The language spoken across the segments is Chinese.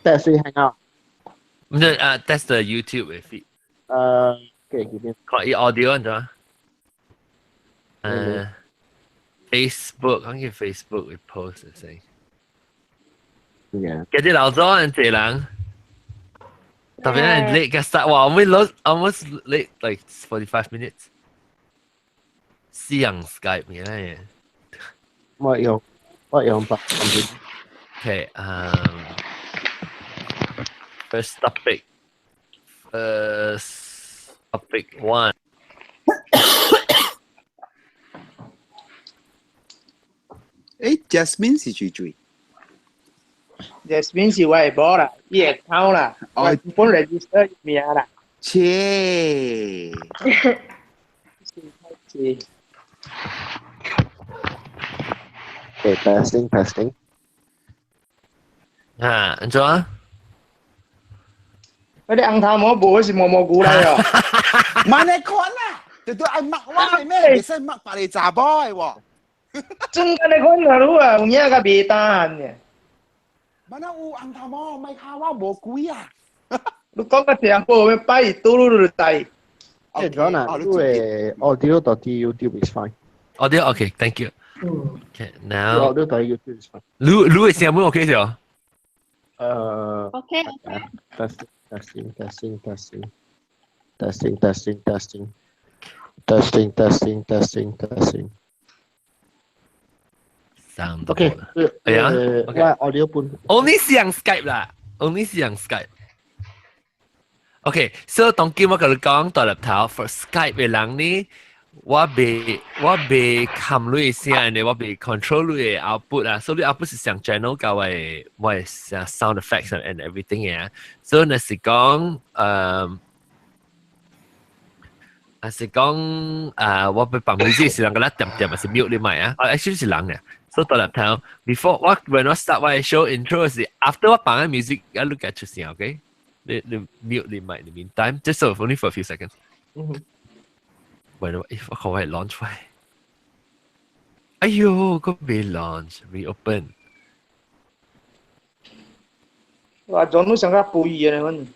test we hang out. That's the YouTube feed. Okay, give me. Got audio and Facebook， 講住 Facebook 會 post 先。Yeah. 嗰啲老咗人濟人，特別係 late 嘅 start，哇！我們 almost late like 45 minutes。私人 Skype 嘅。我用白。Okay, first topic. First topic 1. Jasmine 是最。Jasmine 是我的某啦，伊會考啦，我本 register 名啦。切。是。Okay, testing. 啊，安怎啊？嗰啲紅頭毛布是蘑菇嚟喎。慢嚟看啦，就對愛抹我係咩？唔使抹白你查 boy 喎。真嘅你看下路啊，有影個未單嘅。慢啊，有紅頭毛，咪卡我無貴啊。你講個電報咪擺嘟嚕嚕低。Okay, John, audio.YouTube is fine. Audio, okay, thank you. Okay, now. Audio.YouTube is fine. 你嘅聲門 OK 咗？OK. Testing. Sound okay. Okay. Audio pun. Only 係 Skype 啦 ，only 係 Skype。Okay, so 當今我跟你講大粒頭 for Skype 嘅人呢，我被冚你聲呢，我被 control 你嘅 output 啊，所以 output 是上 channel 教我上 sound effects and everything 嘅，所以那是講我被放 music 是人個啦點還是 mute 你咪啊？actually 是人嘅。So 大粒頭 before when I start my show intro 是 after 我放 music I look at 出聲 ，OK？ 你 mute 你咪 in the meantime just so only for a few seconds。Bueno, if 我可以 launch 喂，哎呦，個未 launch reopen。哇，仲都上加背嘅你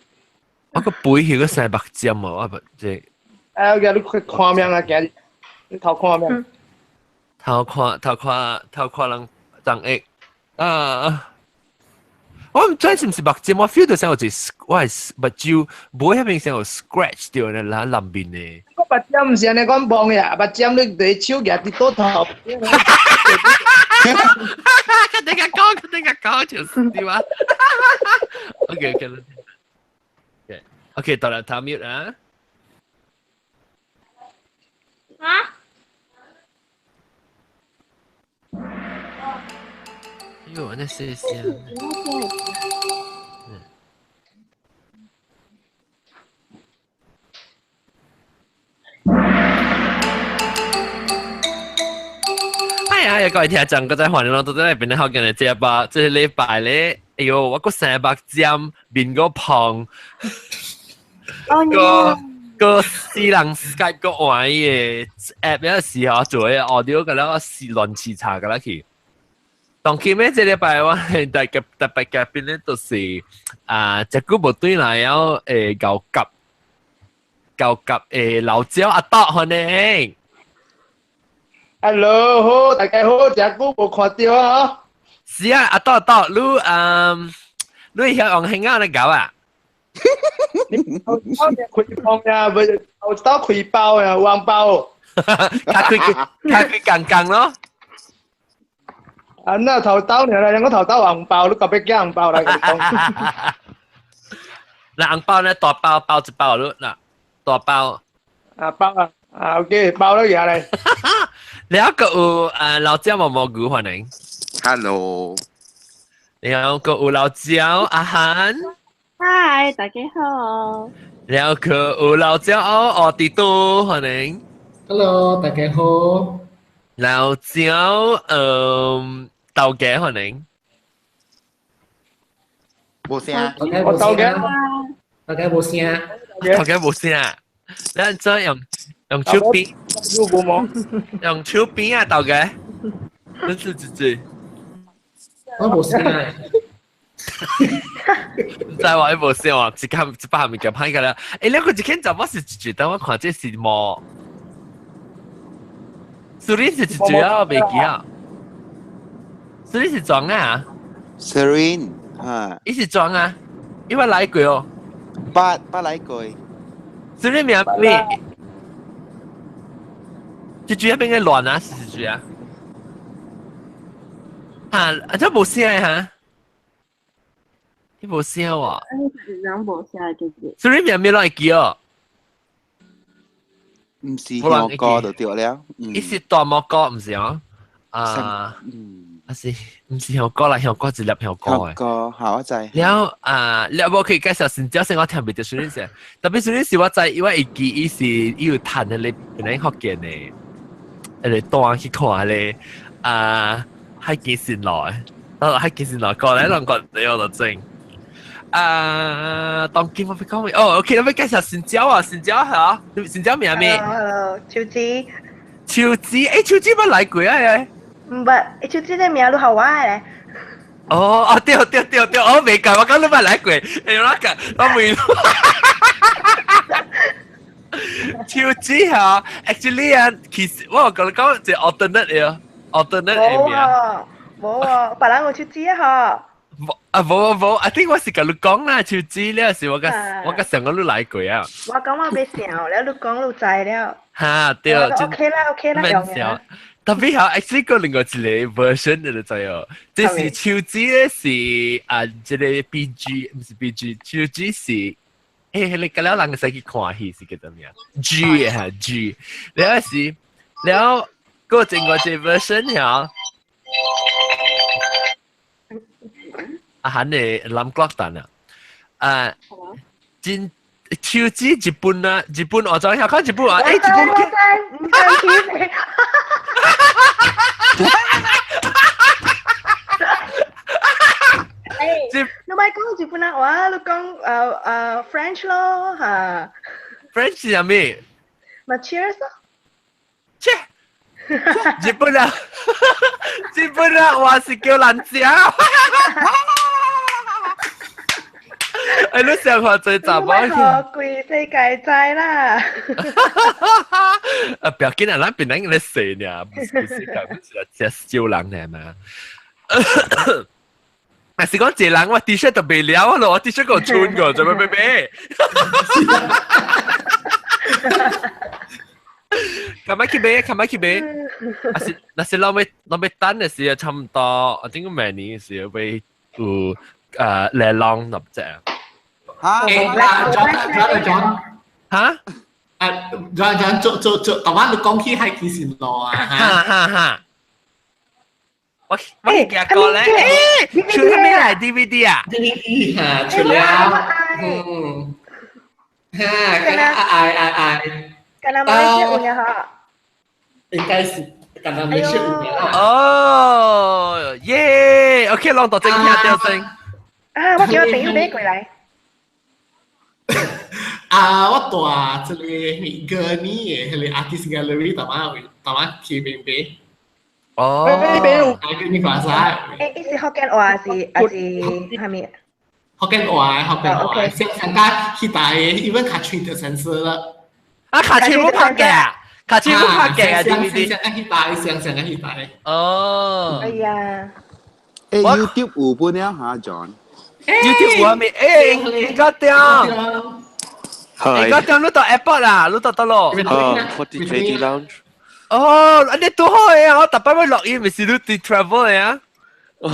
我個背曉個成白針啊，我唔知。誒，你看命啊，驚你頭看命。頭看人張翼啊！我唔知是唔是白針，我 feel 到成個字，我係目睭背入面成個 scratch 掉喺嗱南邊嘅。個白針唔是安尼講幫嘅，白針你對手夾啲多頭。佢哋講就是啲話。OK， 到啦，睇 mute 啊。啊？喲，那是香。哎呀，各位聽眾，嗰陣歡迎我到嚟邊度學緊嘅這把，這禮拜咧，哎呦，我個成百針面個胖，個私人 Skype 個玩嘅 app 有時候做嘅 audio 嘅啦，是亂刺查嘅啦佢。當佢咩這禮拜我係特別嘅邊咧，就是隻股部隊嚟有舊及老椒阿多可能。Hello， 好，大家好，隻股冇看到啊？是啊，阿多，你係用興啱嚟搞啊？頭開放呀，唔係頭開包呀，黃包。開更咯。啊，那頭刀呢？兩個頭刀紅包，你個別嘅紅包嚟講。嗱，紅包咧大包包一包咯，嗱，大包。啊包啊 ，OK， 包咗嘢嚟。你有個有老椒毛蘑菇歡迎。Hello。你有個有老椒阿涵。Hi， 大家好。你有個有老椒我地都歡迎。Hello， 大家好。老椒豆嘅歡迎。冇聲。我豆嘅。豆嘅冇聲。豆嘅冇聲啊！你再用手邊。用手邊啊，豆嘅。真是自己。我冇聲啊。知話一部先話，一百下面夾拍㗎啦。誒，兩個一間怎麼是絕等我看這是麼？蘇林是絕啊，未記啊。蘇林是裝啊？ Serene ha 伊是裝啊？因為來過哦。ba lại cười 蘇林名咩？絕絕一邊嘅亂啊，是絕啊。啊，這冇聲嚇。你冇聲喎。人無聲嘅嘅。蘇林名咩來記哦？唔是香歌就對了伊是大毛歌唔是哦？啊，是唔是香歌啦？香歌一粒香歌香歌好我知了你有冇可以介紹先？只先我聽唔到蘇林聲，特別蘇林是我知，因為伊記伊是伊有彈嘅你本來學嘅呢，你當去看咧喺幾線來，喺幾線來過嚟兩個你我就整。當見我俾講咩？哦，OK，你俾介紹線椒啊，線椒係啊，線椒名咩？超子，超子，超子乜嚟過啊？唔係，超子嘅名都好玩嘅。對，我未講，我講你乜嚟過？你攞緊，我未。超子係 actually 啊，其實我講就 alternate 嘅 alternate 嘅名。冇喎，別人有超子啊！冇，I think 我是跟你講啦，超子呢是我個上個都嚟過啊。我講我未笑了，你講你知了。嚇，對，OK 啦，用嘅。特別係 actually 個另外一個 version 你就知哦，即是超子咧是即係 BG 唔是 BG， 超子是你咁樣人使去看戲是叫做咩啊 ？G 嚇 G， แล้ว是แล้ว個整個這 version 嚇。肯定諗 clock 彈啊！真超子日本啊，日本我再看日本啊，日本唔想聽你。你咪講日本啊話，你講French 咯嚇。French 係咩？咪 Cheers 咯。切！日本啊，話是叫爛椒。你上學最雜啊！學貴世界仔啦。不要緊啊，咱邊人嚟寫呢，不是世界，不是只少人嚟嘛。但是講這人我 T-shirt 就未了咯，我 T-shirt 個穿個，做咩咩？琴晚去買，那是เราไม่ตัน嘅時候差唔多，我應該明年嘅時候會有嚟浪入隻。嚇John 嚇？John 做，但係你講起係幾時落啊？嚇！我夾過咧，出咗咩嚟 DVD 啊 ？DVD 嚇出了，跟他們去五年哈。應該是跟他們去5年啦。哦，耶 ！OK， 浪到正聽掉聲。我叫我朋友買過來。我大這裡個呢嘅，係 artist gallery 大媽去邊邊。喺邊個晒？是福建話是係咪？福建話，上家去大，even 卡吹就成事啦。卡吹冇拍嘅啊！DVD。上去大。哦。哎呀。YouTube 有本了嚇 John。YouTube 有咩？應該點？應該點？你到 airport 啊？你到咯？40JD Lounge。你都好嘅，我特別會落音，咪是你 travel 嘅啊？嚇，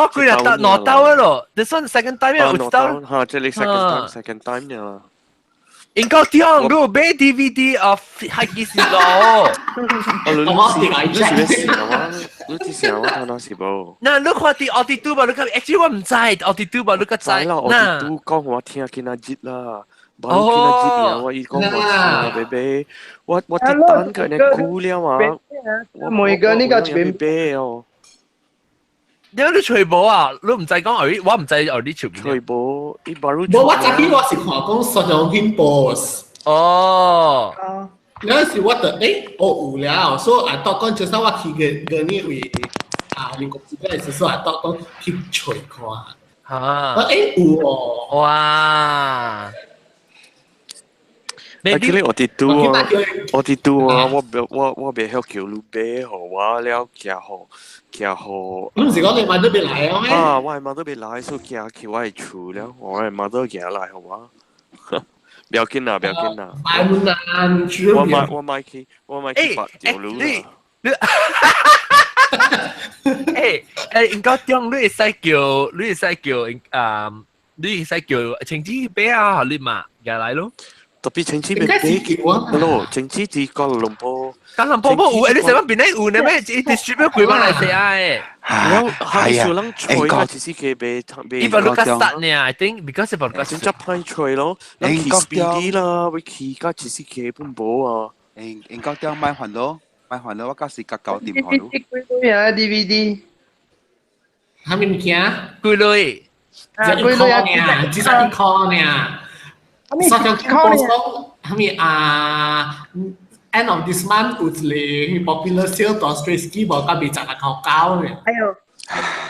佢又得攞到嘅咯。你算 second time 又攞到？嚇，這裡 second time 呢？應該點？你有買 DVD of 係幾時咯？你之前我睇到是冇。嗱，你看啲我啲 YouTube，你看 actually 我唔知，我啲 YouTube 你個知。我啲 YouTube 講我聽見阿節啦。baru kena jit ya, wah ikon bebe, what titan ke ne kuliah mah,每個呢個全bebe哦，點解你吹波啊？你唔制講我唔制啲全部。吹波，伊 baru。我昨天我是看講所有件 boss。哦。那時我的我有了，所以啊，當講就算我去個呢位你個自己是說啊，當講去吹看。啊，诶有哦，哇，actually 我哋都啊，我哋都啊，啊我未曉叫路俾好啊，了行好你唔是講你買都別嚟啊咩？啊，我係媽都未來，所以行去我係厝了，我係媽都行來好啊，不要緊啦，不要緊啦，買滿難住我咗買去八條路啦。應該將你會使叫青椒餅啊，你嘛入嚟咯。特別青椒應該是叫啊。咯，青椒至高龍坡。加林婆婆有，你成日邊咧有呢咩？一distribute 幾萬嚟食啊？แล้วให้ส่วนลังช่วยก็ที่เคเบอีบอลลูกสัตว์เนี่ย I think because บอลลูก ฉั สั น ต จะ ว์ พายช่วยแล้วแล้วขี่สปีดี啦วิขี่ก็ที่เคปุ่มโบอ่ะ應該將買還咯，我嗰時隔9點好咯。 DVD 啊 DVD，係咪唔見啊？攰累啊只一佢都有 call 呢，只係一 call 呢。所以講係咪啊？End of this month 有一個 popular sale 到 Stray Ski 無甲未賺得夠高呢。哎呦，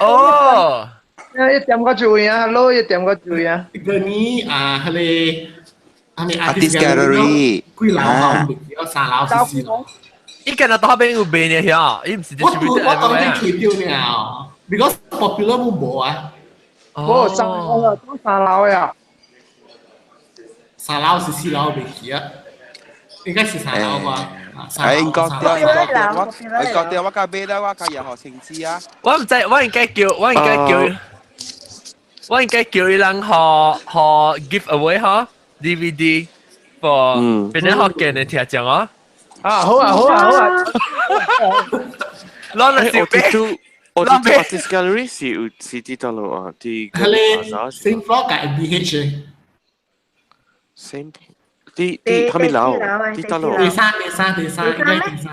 哦，一點個注意啊，Hello 一點個注意啊。個呢啊，係咪 Artist Gallery 幾樓啊？唔知3樓4樓。依間啊多邊有邊嘅呀？依唔是我 distribute 當你咩？企掉呢，because popular 冇啊。哦，三樓啊，都三樓呀。 3樓是4樓未記啊？應該是3樓吧？應該我隔壁啦，我隔日學青枝啊。我唔知，我應該叫伊人學 give away 嗬 DVD for 邊啲學嘅你聽講哦。啊，好啊，好啊，好啊。攞嚟小餅。我哋 Artist Gallery 是啲得咯啊，啲係你 same floor 嘅 MBH 嘅。 same 啲係咪樓？啲得咯。第三應該第三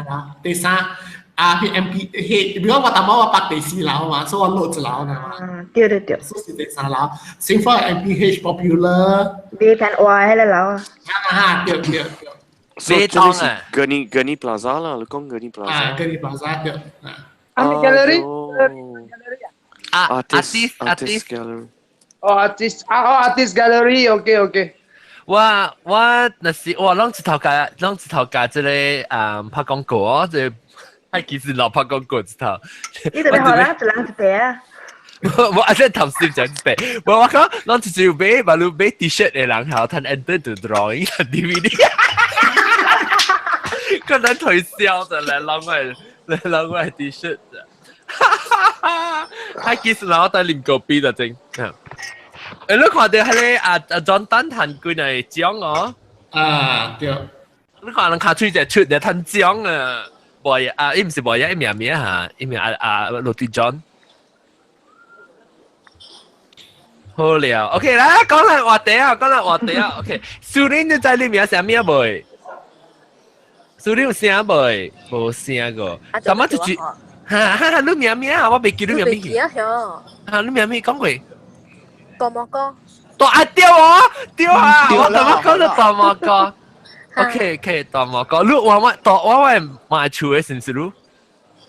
樓，第三啊係 MBH，如果我頭我拍第4樓嘛，所以我落1樓嘛。對對對，所以第3樓 same floor MBH popular。 đi thành oai hay là lão? 啊，對。咩檔啊？Gurney Plaza 啦，你講 Gurney Plaza。啊，Gurney Plaza 對。Artist Gallery。Artist Gallery。哦，Artist Gallery，OK。我那是我攏一頭家即個拍廣告哦，即係其實老拍廣告一頭。 Đi từ đây họ lá từ lăng từ bé. 我阿真頭先講白，我講攏只有買，馬路買 T-shirt 嘅人後，睇 enter to drawing DVD， 可能推銷的嚟攞我 T-shirt 的，係其實我帶啉咖啡就真。你看到係阿 John 丹彈幾嚟獎哦？啊，對。你看人卡出隻出嚟彈獎啊！boy 啊，伊唔是 boy 啊，伊名嚇，伊名Lottie John。好了 ，OK 啦，講啦話題啊，OK。蘇玲你知你名啥名未？蘇玲有聲未？冇聲個。咁我就住，哈，你名啊，我未記你名咩？記啊，嚇。啊，你名咩講過？大毛哥。掉啊！我大毛哥就大毛哥。OK，大毛哥，你我買厝嘅，是唔是你？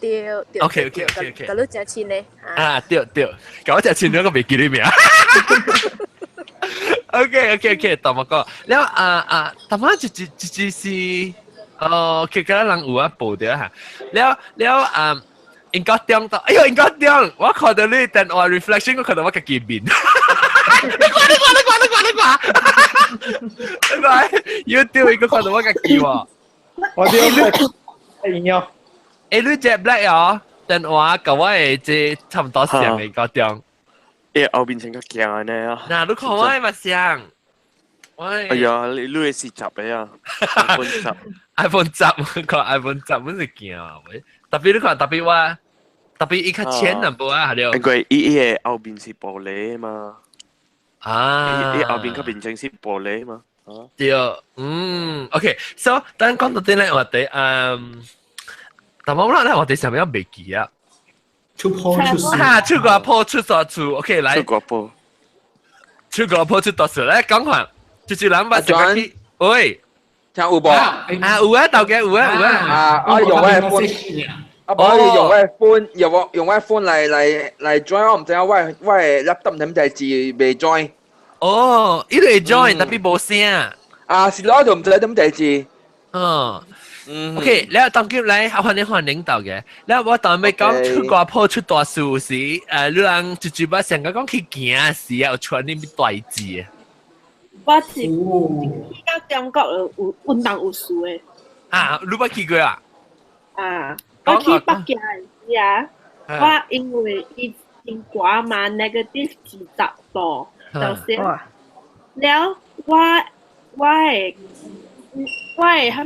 對。OK，咁你真錢咧？啊，對，咁我就錢咗個未記你名。OK，大毛哥，แล้ว大毛就是其實人有啊報掉嚇，แล้ว應該點到，哎呦，應該點，我看到你但我 reflection， 我看到我自己面。你講 YouTube 應該看到我自己喎。我啲係影。誒，你隻 black 啊？但我個我係即差唔多像嘅個點。後邊成個鏡呢啊！嗱，你看我係咪像？哎呀，你係試集嘅啊 ！iPhone 10，看 iPhone 10唔是鏡啊！特別你看特別一較淺淡薄啊，係了。因為伊後邊是玻璃嘛。啊！伊後邊個邊正是玻璃嘛。對，OK，so 等講到啲咧，我哋但我諗咧，我哋上面有未記啊。出破出事。嚇，出個破出咗出 ，OK，來。出個破出多數咧，講下，就是諗法就係，喂，聽有冇？有啊，豆嘅有啊。我用嘅啊，無用我phone，用我phone嚟 join，我唔知啊，我 laptop 點就係未 join。哦，伊會 join，但係冇聲。啊，是咯，就唔知點就係。OK，แล้ว當今嚟換領導嘅，แล้ว我當咪講出國鋪出大事時，你直接把成個講去行時有傳啲咩大字我是去到中國有運動有事嘅。啊，你捌去過啊？啊，我去北京時啊，我因為伊天寒嘛 negative 40度，就是了我係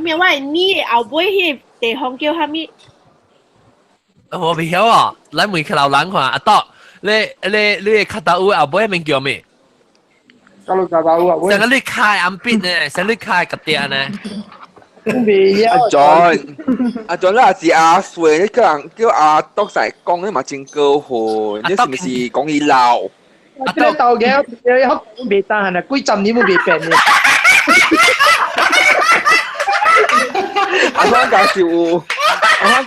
咩？我係你後尾迄地方叫蝦米？我未曉啊，來問佢老人看啊，到你卡達烏後尾名叫咩？卡路卡達烏啊，成個你開暗邊呢？成你開個店呢？阿 John 啦是阿水，你叫阿督仔講，你嘛真高好，你是唔是講伊老？阿督到嘅，我未單係啊，幾十年冇未變嘅。阿香港是有，阿香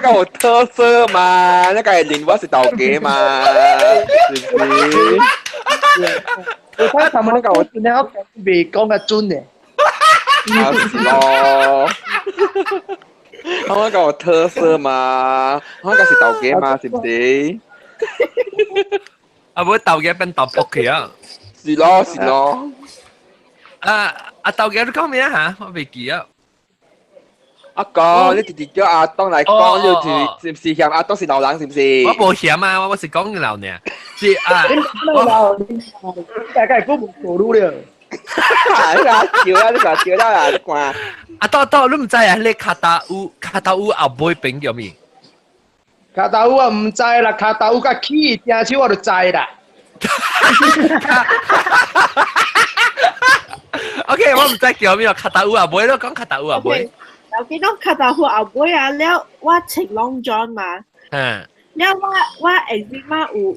港有特色嘛，那個人我是道家嘛，是不是？我睇他們那個我真係未講得準嘅。啊是咯，香港有特色嘛，香港是道家嘛，是不是？啊，我道家變道博去啊！是咯。阿豆嘅你講咩啊嚇？我未記啊。阿哥，你直接叫阿東嚟講，你是唔是嫌阿東是老人是唔是？我冇嫌啊，我是講嘅老呢。是啊，大概都冇做路了。你話笑啦，你掛。阿豆，你唔知啊？你卡達烏後尾邊叫咩？卡達烏啊唔知啦，卡達烏個起聽少我就知啦。OK， 我唔知叫咩，卡達烏啊，妹都講卡達烏啊，妹。有幾多卡達烏啊妹啊？了我穿 long john 嘛。了我eczema 有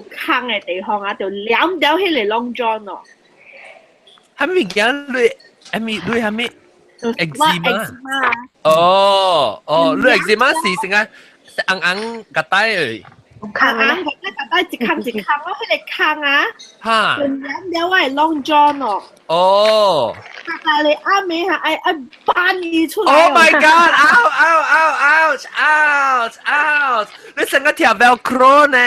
坑嘅地方啊，就兩條起嚟 long john 咯。係咪你係咪 eczema？ 你 eczema 是成個硬個底誒。坑啊！佢一坑，我佢哋坑啊！嚇！兩條我係 long john 咯。哦！但係你啱尾係係搬你出嚟。Oh my god! Ouch! 你成個條 velcro 呢？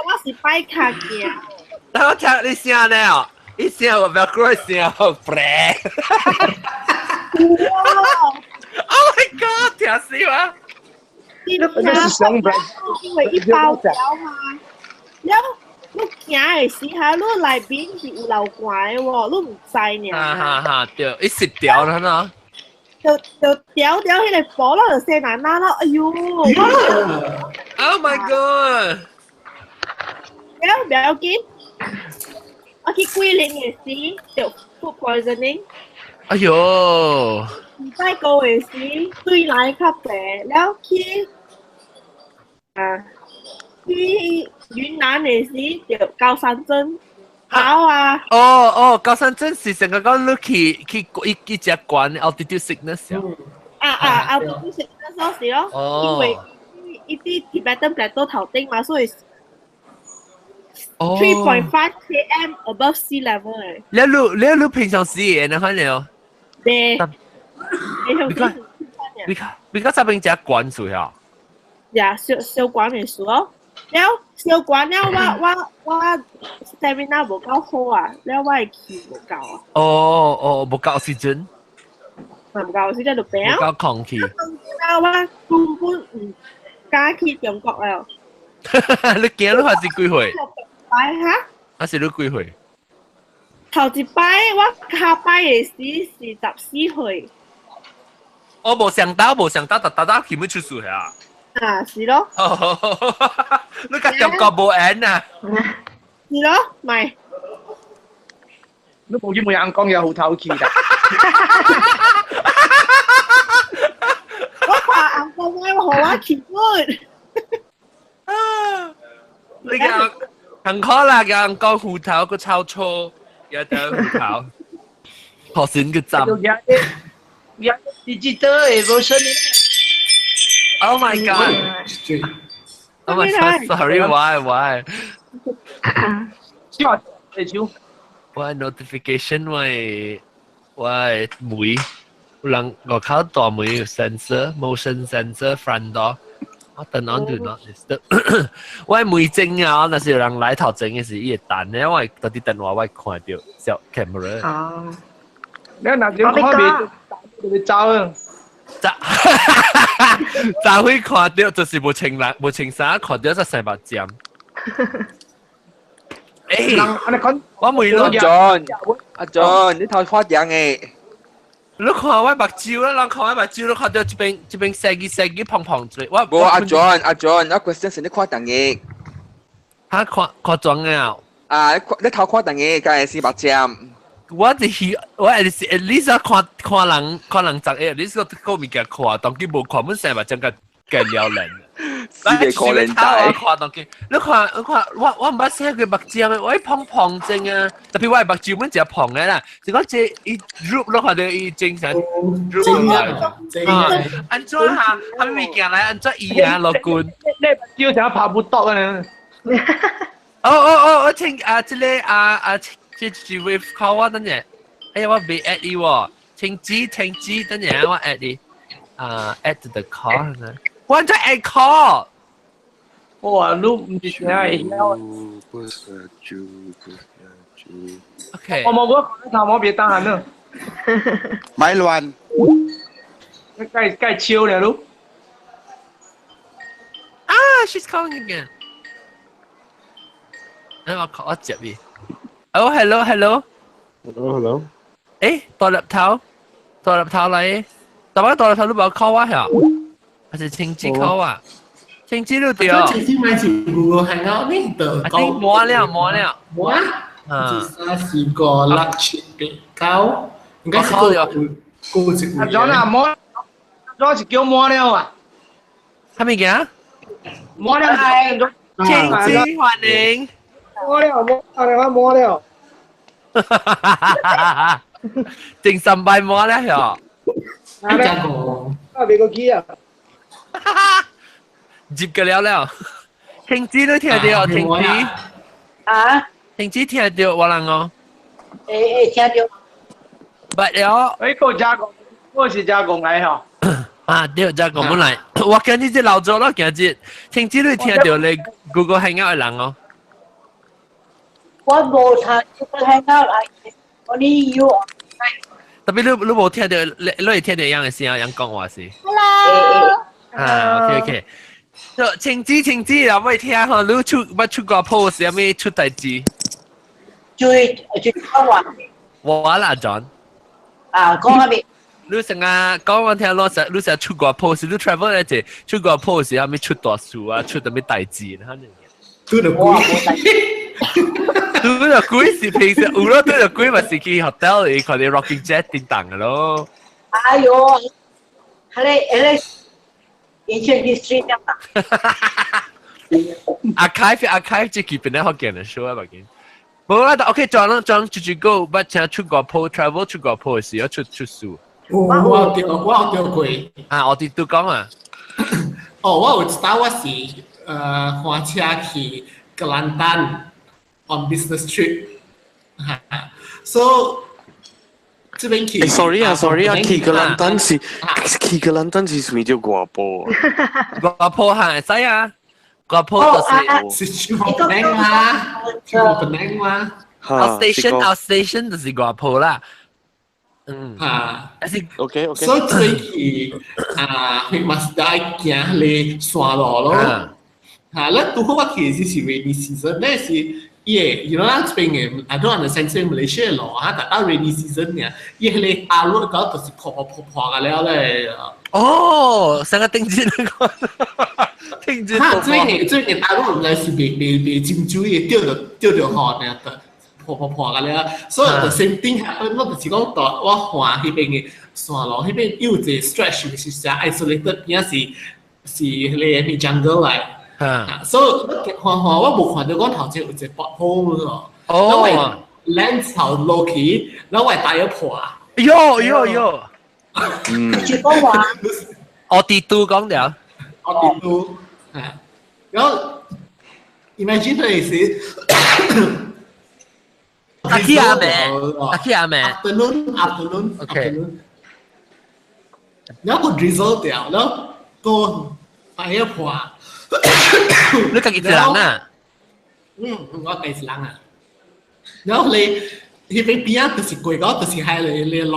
我是擺卡嘅。但我聽你聲呢？你聲 velcro 聲 fresh。Oh my god！聽死啊！因為一包膠嘛，然後你行嘅時候，你內邊是有流汗嘅喎，你唔知呢。哈，對，一食掉啦喏。就掉起嚟火咯，就射難啦咯，哎呦 ！Oh my god！唔要緊，我去桂林嘅時就 food poisoning。哎呦！唔使過嘅時對奶較病，然後去雲南嘅時就高山症。好啊！高山症是成個講你去一隻關 altitude sickness altitude sickness 嗰時咯，因為一啲 Tibetan plateau 頭頂嘛，所以 3.5 km above sea level 嘅。你平常時嘅呢？可能你講邊隻關數呀？呀，小關嘅數咯。แล้ว小關了我 stamina 無夠好啊，แล้ว我係氣無夠啊。冇夠時陣。唔夠時陣就病。冇夠空氣。我根本唔敢去中國了。你驚你還是幾歲？擺嚇？還是你幾歲？頭一擺我下擺嘅時是14歲。我冇想到，大起唔出數呀。啊，是咯。你個感覺冇癮啊？是咯，咪。你冇見冇人講嘢好透氣㗎。我話硬講我好啊，奇good。你個很可能有人講芋頭個臭粗，有得芋頭。學選個站。有 digital version 呢 Oh my god! Oh my god! Sorry, why? 我 notification 我妹，人我靠大妹有 sensor motion sensor front door。我turn on do not disturb 我妹整啊，但是有人來頭整嘅時，伊會彈咧，我特啲電話我看到小 camera。哦，你嗱點看未？你走啊！就會看到，就是冇情衫，看到就成白針。我妹咯阿 John，你頭發樣嘅。你看我目睭啦，人看我目睭，你看到一邊細胖胖嘴。冇阿 John，我 question 是你看等嘅。嚇看裝啊！你頭看等嘅，梗係是白針。我係 at least 看人集 at least 個物件看，當佢冇看，本成日將個計了人。是嘅可能大。看當佢，你看我唔捌寫佢目睭，我胖胖正啊，特別我係目睭本就胖嘅啦，就講這一 group 咯，看到一精神 group 啊，安怎下，他們物件來安怎伊啊，樂觀。你要成日拍不到啊你。我聽這個這是 wave call 我等陣，哎呀我未 at 你喎，停止等陣我 at 你，at the call 呢？我在 at call。哇，你唔知咩？OK。我冇別當閒呢。咪亂。該超了都。She's calling again。我接你。Oh, hello. 誒，大粒頭嚟，大粒頭都冇 call 我呀？還是青枝 call 啊？青枝都掉。青枝買住 Google Hangout 呢度講。摸了。摸啊！是個 luxury 比較，應該是個高級會員。John 啊，摸，John 是叫摸了啊？係咪嘅？摸了係。青枝歡迎。摸了。正三百摸了呀！你講。別個機啊！接個了，青枝都聽到，青枝。青枝聽到我人哦。聽到。不了。我是加工嚟嗬。對，加工本來，我今日只老咗咯，今日青枝都聽到你 Google Hangout 嘅人哦。我冇睇 Google Hangout 我呢要。特別你冇聽到，你係聽到樣嘅聲，樣講話是。Hello。OK。青枝，有冇聽下？你出個 post 有咩出大字？最話。我啦 ，John。講下邊。你成日講我聽攞你成日出個 post，你 travel 咧就出個 post 有咩出大數啊，出到咩大字啦，出到貴。都就貴是平時有咯，都就貴咪是去 hotel 嚟看啲 rocking jet 叮當嘅咯。哎呦，係 ancient history 咁啊。archive 即係邊咧學嘅人 show 啊，畢竟。冇啦，OK，裝出去 go，不請出個 post travel 出個 post 要出書。我有掉過。我哋都講啊。我有知道我是開車去格蘭丹。On business trip, so 這邊去。sorry 啊，去格蘭丹是什麼叫掛坡啊？掛坡係使啊，掛坡就是去河南嘛，去河南嘛。Our station 就是掛坡啦。OK。所以這邊去去馬斯達行嚟山路咯。แล้วตัวว่าคือสิ rainy season เนี่ยสิyou know 那邊嘅 I don't understand 即係 Malaysia 咯嚇，但係 rainy season เนี่ยเลยอา路嗰度是破嘅แล้ว咧。成個定住那個，定住。最近大陸唔係是被尖椒嘅掉河呢，破嘅แล้ว，所以 the same thing happen 我就是講到我看嗰邊嘅山路，嗰邊有一個 stretch 是寫 isolated 邊是咧係 jungle 嚟。所以我冇看到講頭先有一個北坡咯，因為 land 頭落去，然後我帶一破啊，有，就讲话，我地都講了，我哋都係，然後 imagine 佢是阿 K 阿妹 afternoon， 然後個 drizzle 掉，然後個快一破，你自己一人啊？我自己一人啊，然後你邊啊，就是貴個，就是係你攞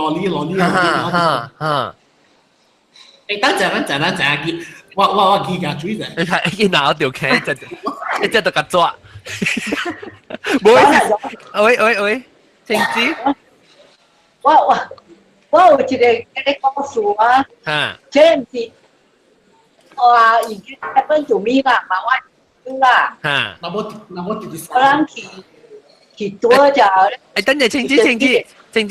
呢，誒，等陣，我記架嘴啫。你睇一拿條鉗，一隻就夾抓。喂，靜止。我有一個你講數啊，這唔是話已經日本做咩啦，嘛我啦，那我直接。我諗去多就。誒，等陣靜止，等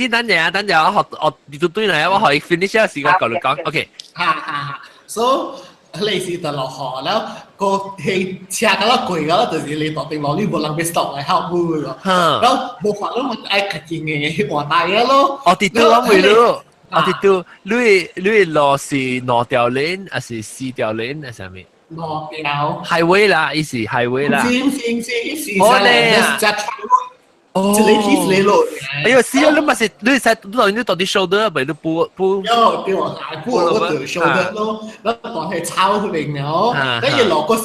陣，我你都對嚟，我可以 finish 下時間講你講 ，OK。so 類似就落河แล้วก็เฮ車嗰個貴嗰個就是你當定攞呢部冷俾 stop 嚟 help 佢咯，แล้ว冇法咯，我愛佢見嘅話大嘅咯。我哋都講唔到，我哋都你落是攞條鏈，還是四條鏈，還是咩？攞條 highway 啦，意思 highway 啦。是，我哋就哦，這裡其實你落，哎呦，是啊，你咪是你實你到底 shoulder 咪你補？有對我下補我對 shoulder 咯，然後係抄佢哋咯，跟住落嗰時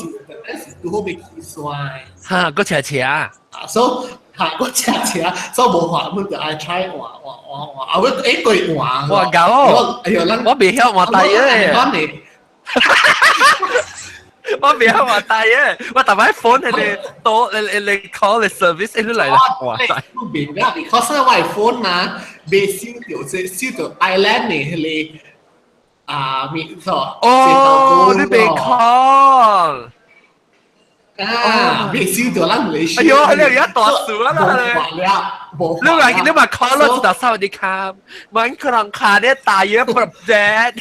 都好被氣衰。嚇，個車，所以嚇個車，所以冇話，我就係 try 話，我一句話，哇搞，哎呀，我未曉話大嘅。我唔係話大嘅，我打埋 phone 你多你 call 你 service 你嚟啦，哇大！唔明㗎，because 我 iPhone 嘛，未燒到 island 你咪錯。哦，你未 call 未燒到啦，你燒。哎呦，你而家大數啦你話 call 咯，就收啲卡，มันกำลังขาเนี่ยตายเยอะแบบแจ๊ด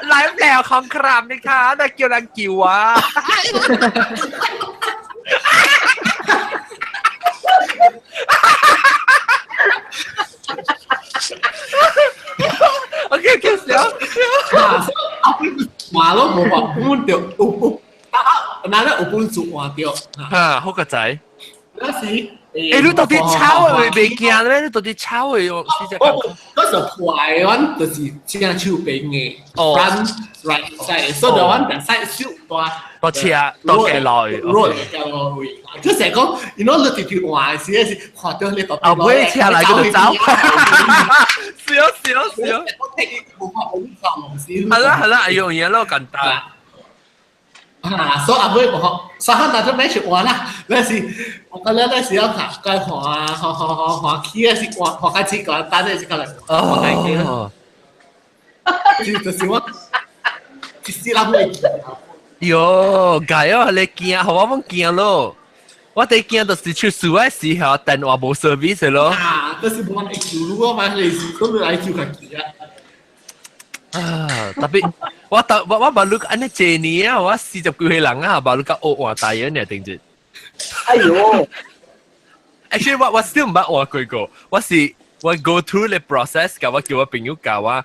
ไลฟ์แล้วของครามนี่ค่ะแต่เกี่ยวนังกิ่วอ่ะโอเคเสียวมาแล้วผมบอกพูดเดี๋ยวนั่นแหละผมพูดสุดว่าเดียว好個仔นั่นสิ 你到底抄會未見咧？你到底抄會用試隻感覺？嗰時候台灣就是正手邊嘅，front right side，所以台灣就 side 少多車多幾耐 ，road 嘅路，佢成日講，你攞你條話時嗰時，看到你度。啊，唔會車嚟嗰度走。笑。係啦，用嘢咯，簡單。所以阿妹我所以那就沒去玩啦。那時我覺得那時要看該滑梯那時滑開始講，但係是講嚟滑開機啦。就是我就是諗你。喲，解啊！你驚，我冇驚咯。我哋驚就是出事嘅時候，電話冇 service 咯。就是冇人叫路啊嘛，你是都來叫佢記啊。tapi 我baru ane Jenny啊，我40幾歲人啊，baru 個學話大人呢，定住。哎呦 ，actually 我 still 唔捌學過個，我 go through the process 㗎，我叫我朋友教我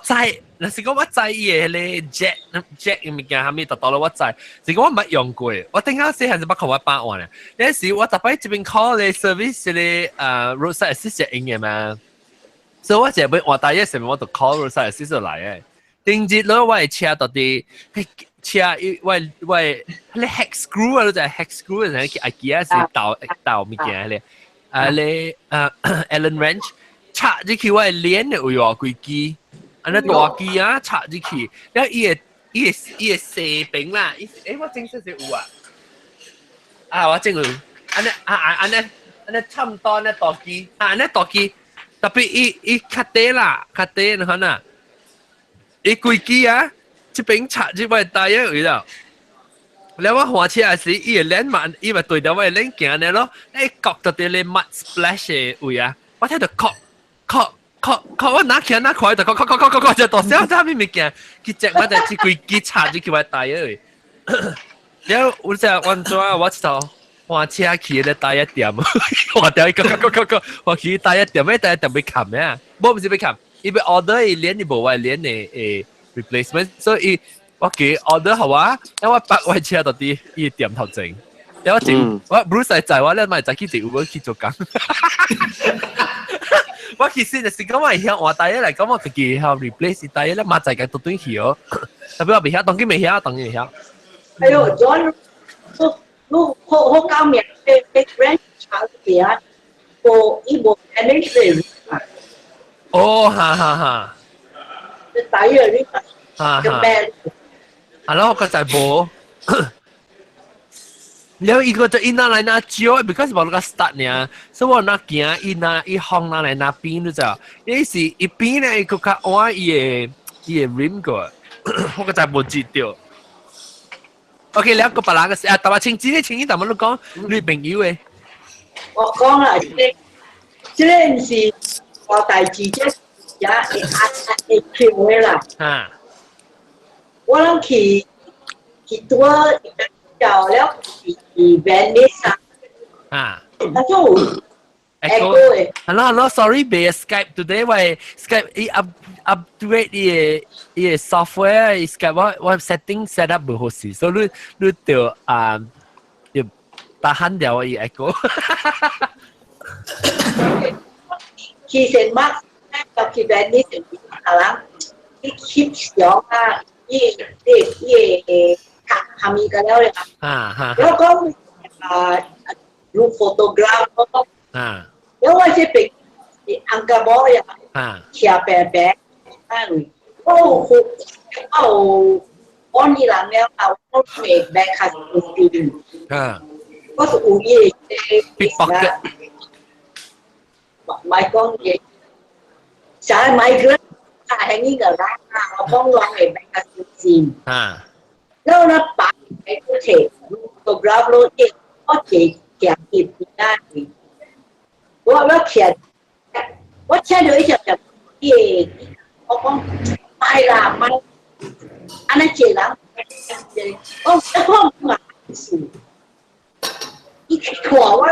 知，嗱是講我知嘢咧 Jack 物件係咪達到啦？我知，是講我冇用過，我頂下時係就不求我把握咧。有時我特別這邊 call 你 service 你roadside assistant 嘅嘛。所以我就俾我大一時我就 call 咗晒先嚟嘅。定節咯，我係車到啲車，喂，你 hex screw 啊，就係 hex screw 嘅，係 IKEA 是倒物件咧。你Allen wrench 插入去我係鏈嘅會話幾支，安尼大支啊插入去，然後伊個射柄啦，我整少少有啊，我整有，安尼差唔多安尼大支，安尼大支。tapi kate lah kate nah na kuiki ah 這邊插這位大嘢去啦แล้วว่าหัวเชียสิอีเล่นมันอีแบบตัวเดียวไว้เล่นเกี่ยนเนี่ยเนาะไอ้กอกตัวเดียวเลยมัด splash อุ้ยอ่ะว่าถ้าเด็กเคาะว่านักเขียนนักขอยแต่เคาะจะตัวเสียถ้าไม่มีเกี่ยกิจมันจะที่กุยกิจฉาที่คิดว่าตายเลยแล้ว我จะวันตัว我知道我車去咧第一點，我掉一個，我去第一點，咩第一點被冚咩？唔是被冚，伊被 order 伊連伊無話連誒 replacement， 所以我記 order 好啊，因為我北位車到啲伊點頭整，因為我整我 Bruce 在我咧咪就去做 Uber 去做工。我其實就是講我係我第一嚟講，我自己係 replace 第一咧，馬仔嘅都對起哦。特別我未曉，當然未曉，當然未曉。哎呦，John，好高明嘅 French 炒嘢，我一部 manage 哦，哈。第一樣呢個嘅 band。係咯，我個就係冇。แล้วอีกก็จะอินอะไรนะเจียว because บอกเรา start เนี่ยสมมตินักเกียร์อินนะอีห้องอะไรนะปีนรู้จักยี่สิอีปีเนี่ยอีก็แว่าอีริมก็我ก็จะบ่จิตเดียวโอเคแล้วก็ปลาก็แต่ว่า情節แต่มันรู้講女朋友嘅我講啦，即係是我第二隻也係跳嘅啦。我諗佢多就แล้วVenice แล้ว就 Echo 嘅。Hello sorry 被 Skype today 喂 Skype อี upgrade อี software อี Skype ว่า setting set up 唔好事所以你要要打慳掉อี Echo 其實乜就佢 Venice 係啦，啲 keep 咗啊，依ทำอีกแล้วเลยครับแล้วก็รูปโฟโตกราฟแล้วว่าจะเป็นอังกาบอลอย่างเขียแปะนั่นโอ้โหเอาอันนี้หลังแล้วเอาเมกแบคคาสตูดิก็สูงยี่ปิดปอกเกอร์ไม่ก้องยี่ใช่ไม่เกินแห่งนี้ก็ได้เราต้องลองเมกแบคคาสตูดิแล้วนะปักไอ้ตัวเทตัวกราฟโลเองก็เขียนผิดได้ว่าเขียนว่าใช่เลยจะที่เขาก็ไม่ละมันอันนั้นเจ๋งแล้วก็ต้องมาสู่อีกถั่วว่า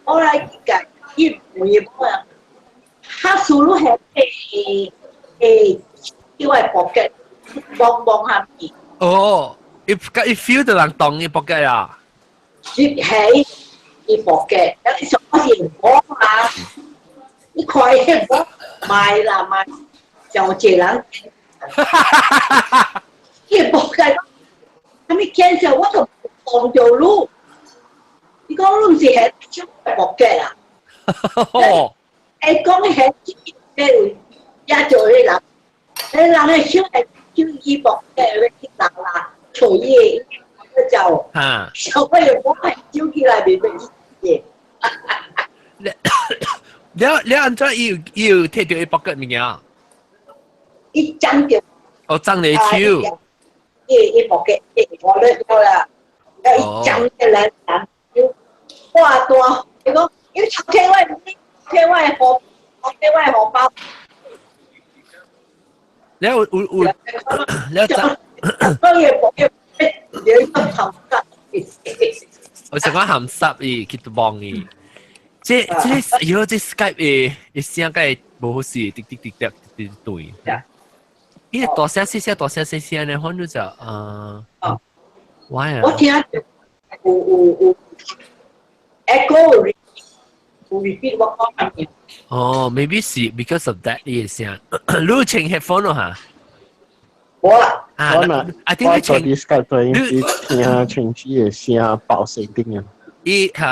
อะไรกันที่มือว่าถ้าสู้รู้เหตุที่ว่าปอกเก็ตบองหามอีก哦，一 feel 到人動嘅搏嘅啊！接起一搏嘅，有啲什麼嘢講啊？呢塊嘢講賣啦賣，就這人，一搏嘅，咁你見就我就放咗路，你講路是係出搏嘅啦。誒講係咩？一做你人，你人係超係。一搏嘅啲大啦，隨意就小朋友我係招起來俾佢嘢。你按照要貼掉一搏嘅物件？一張條。哦，張你超。一搏嘅，我咧咗啦，有一張嘅兩張，哇多！你講要10千位唔知10千位荷包。แล้วแล้วจะ我想講鹹濕伊去到幫伊，即以後即 Skype 嘅聲該無好事，滴對。伊大聲細聲咧，可能就why 啊？我聽有 echo repeat 我講嘅。哦 ，maybe 是 because of that 呢個聲。你請 headphone 咯嚇？我啦，I think 你請 Skype 對，你聽全機嘅聲爆死定啊！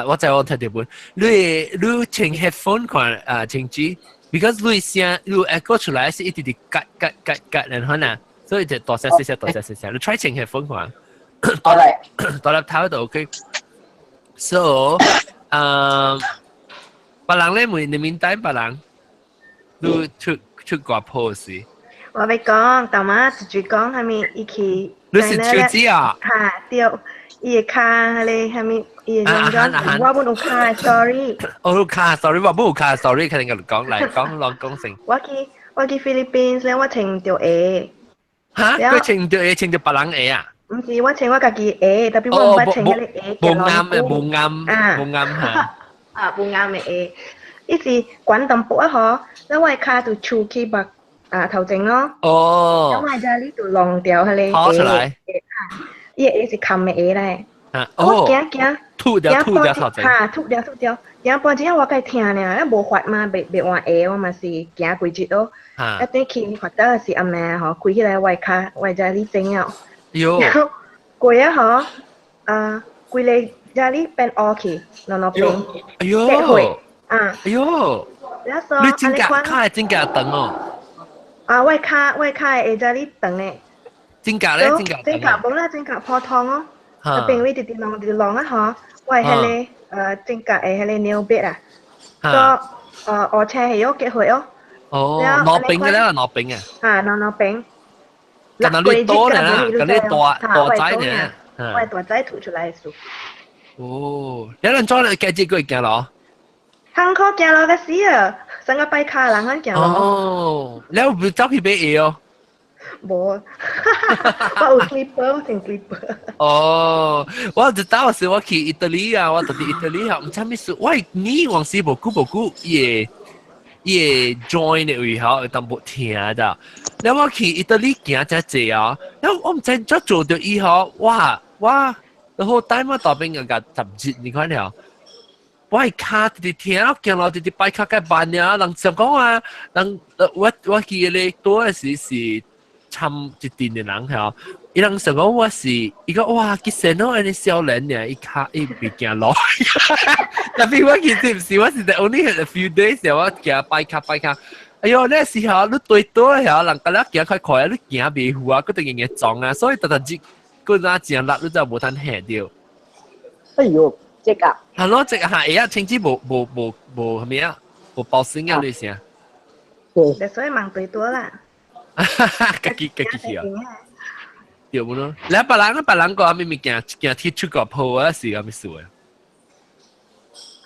我就睇條本，你請 headphone 看請機 ，because 你聲你 echo 出來是一啲啲吉，然後呢，所以就大聲，你 try 請 headphone 看。大粒頭就 OK。So，別人咧每你面帶別人，都出個 pose。我俾講，但嘛直接講係咪一起？你是手指啊？嚇，掉伊個卡咧係咪？伊用咗我本有卡 ，sorry。我有卡 ，sorry， 我冇有卡 ，sorry， 佢哋講嚟講成。我去菲律賓咧，我請條 A。嚇？佢請條 A，請條別人 A 啊？唔是我請我家己下，特別我唔捌請迄個下無啱嘅，無啱，無啱嚇。啊，無啱嘅下，伊是滾淡薄啊嗬，แล้ว我卡就出去把頭前咯。哦。咁我家呢度浪掉迄個拖出來。伊個下是冚嘅下咧。我驚。吐掉頭前。嚇，吐掉。行半日我該聽呢，一無法嘛，別換下，我嘛是行幾日咯。一啲去或者是暗暝嗬，開起來我卡，我家呢整了。喲。過啊嗬，規個家呢變烏去，攞邊。哎呦。哎呦。你真假卡真假長哦。我卡會家呢長嘅。真假咧？真假冇啦，真假破湯哦。邊位直浪啊嗬，我係迄個真假係迄個牛逼啊。個我車係有結婚哦。哦，攞餅嘅咧，攞餅啊。攞餅。咁你多咧，咁你大仔咧。我係大仔吐出來數。哦，有人裝你幾隻個行咯？行可行咯個死啊！成個擺卡人肯行咯。哦，你有冇走去買嘢哦？冇，我有 clipper， 我整 clipper。哦，我知道是我去意大利啊，我到意大利啊，唔知咩事，我你往時無久也 join 嘅位後，但冇聽到。然後我去意大利行只濟啊，然後我唔知做到以後，哇，然後帶我到邊個10日，你看了，我係卡直聽咯，行路直擺卡嘅班呀，人就講啊，人我記咧多嘅是參一定嘅人係，伊人就講我是伊個哇，佢成日安尼少年呢，伊卡伊未行路，特別我其實唔是，我是 only had a few days，我行擺卡。哎呦，那時候你對多呀，人家咧行快，你行未赴啊，嗰度嘢撞啊，所以特日嗰陣正落，你就冇通下掉。哎呦，這個。係咯，這個係呀，甚至冇咩啊，冇保險啊，類似啊。對，所以忙對多啦。自己啊。對唔咯？你別人講咪行鐵出個鋪啊，是咁咪數啊。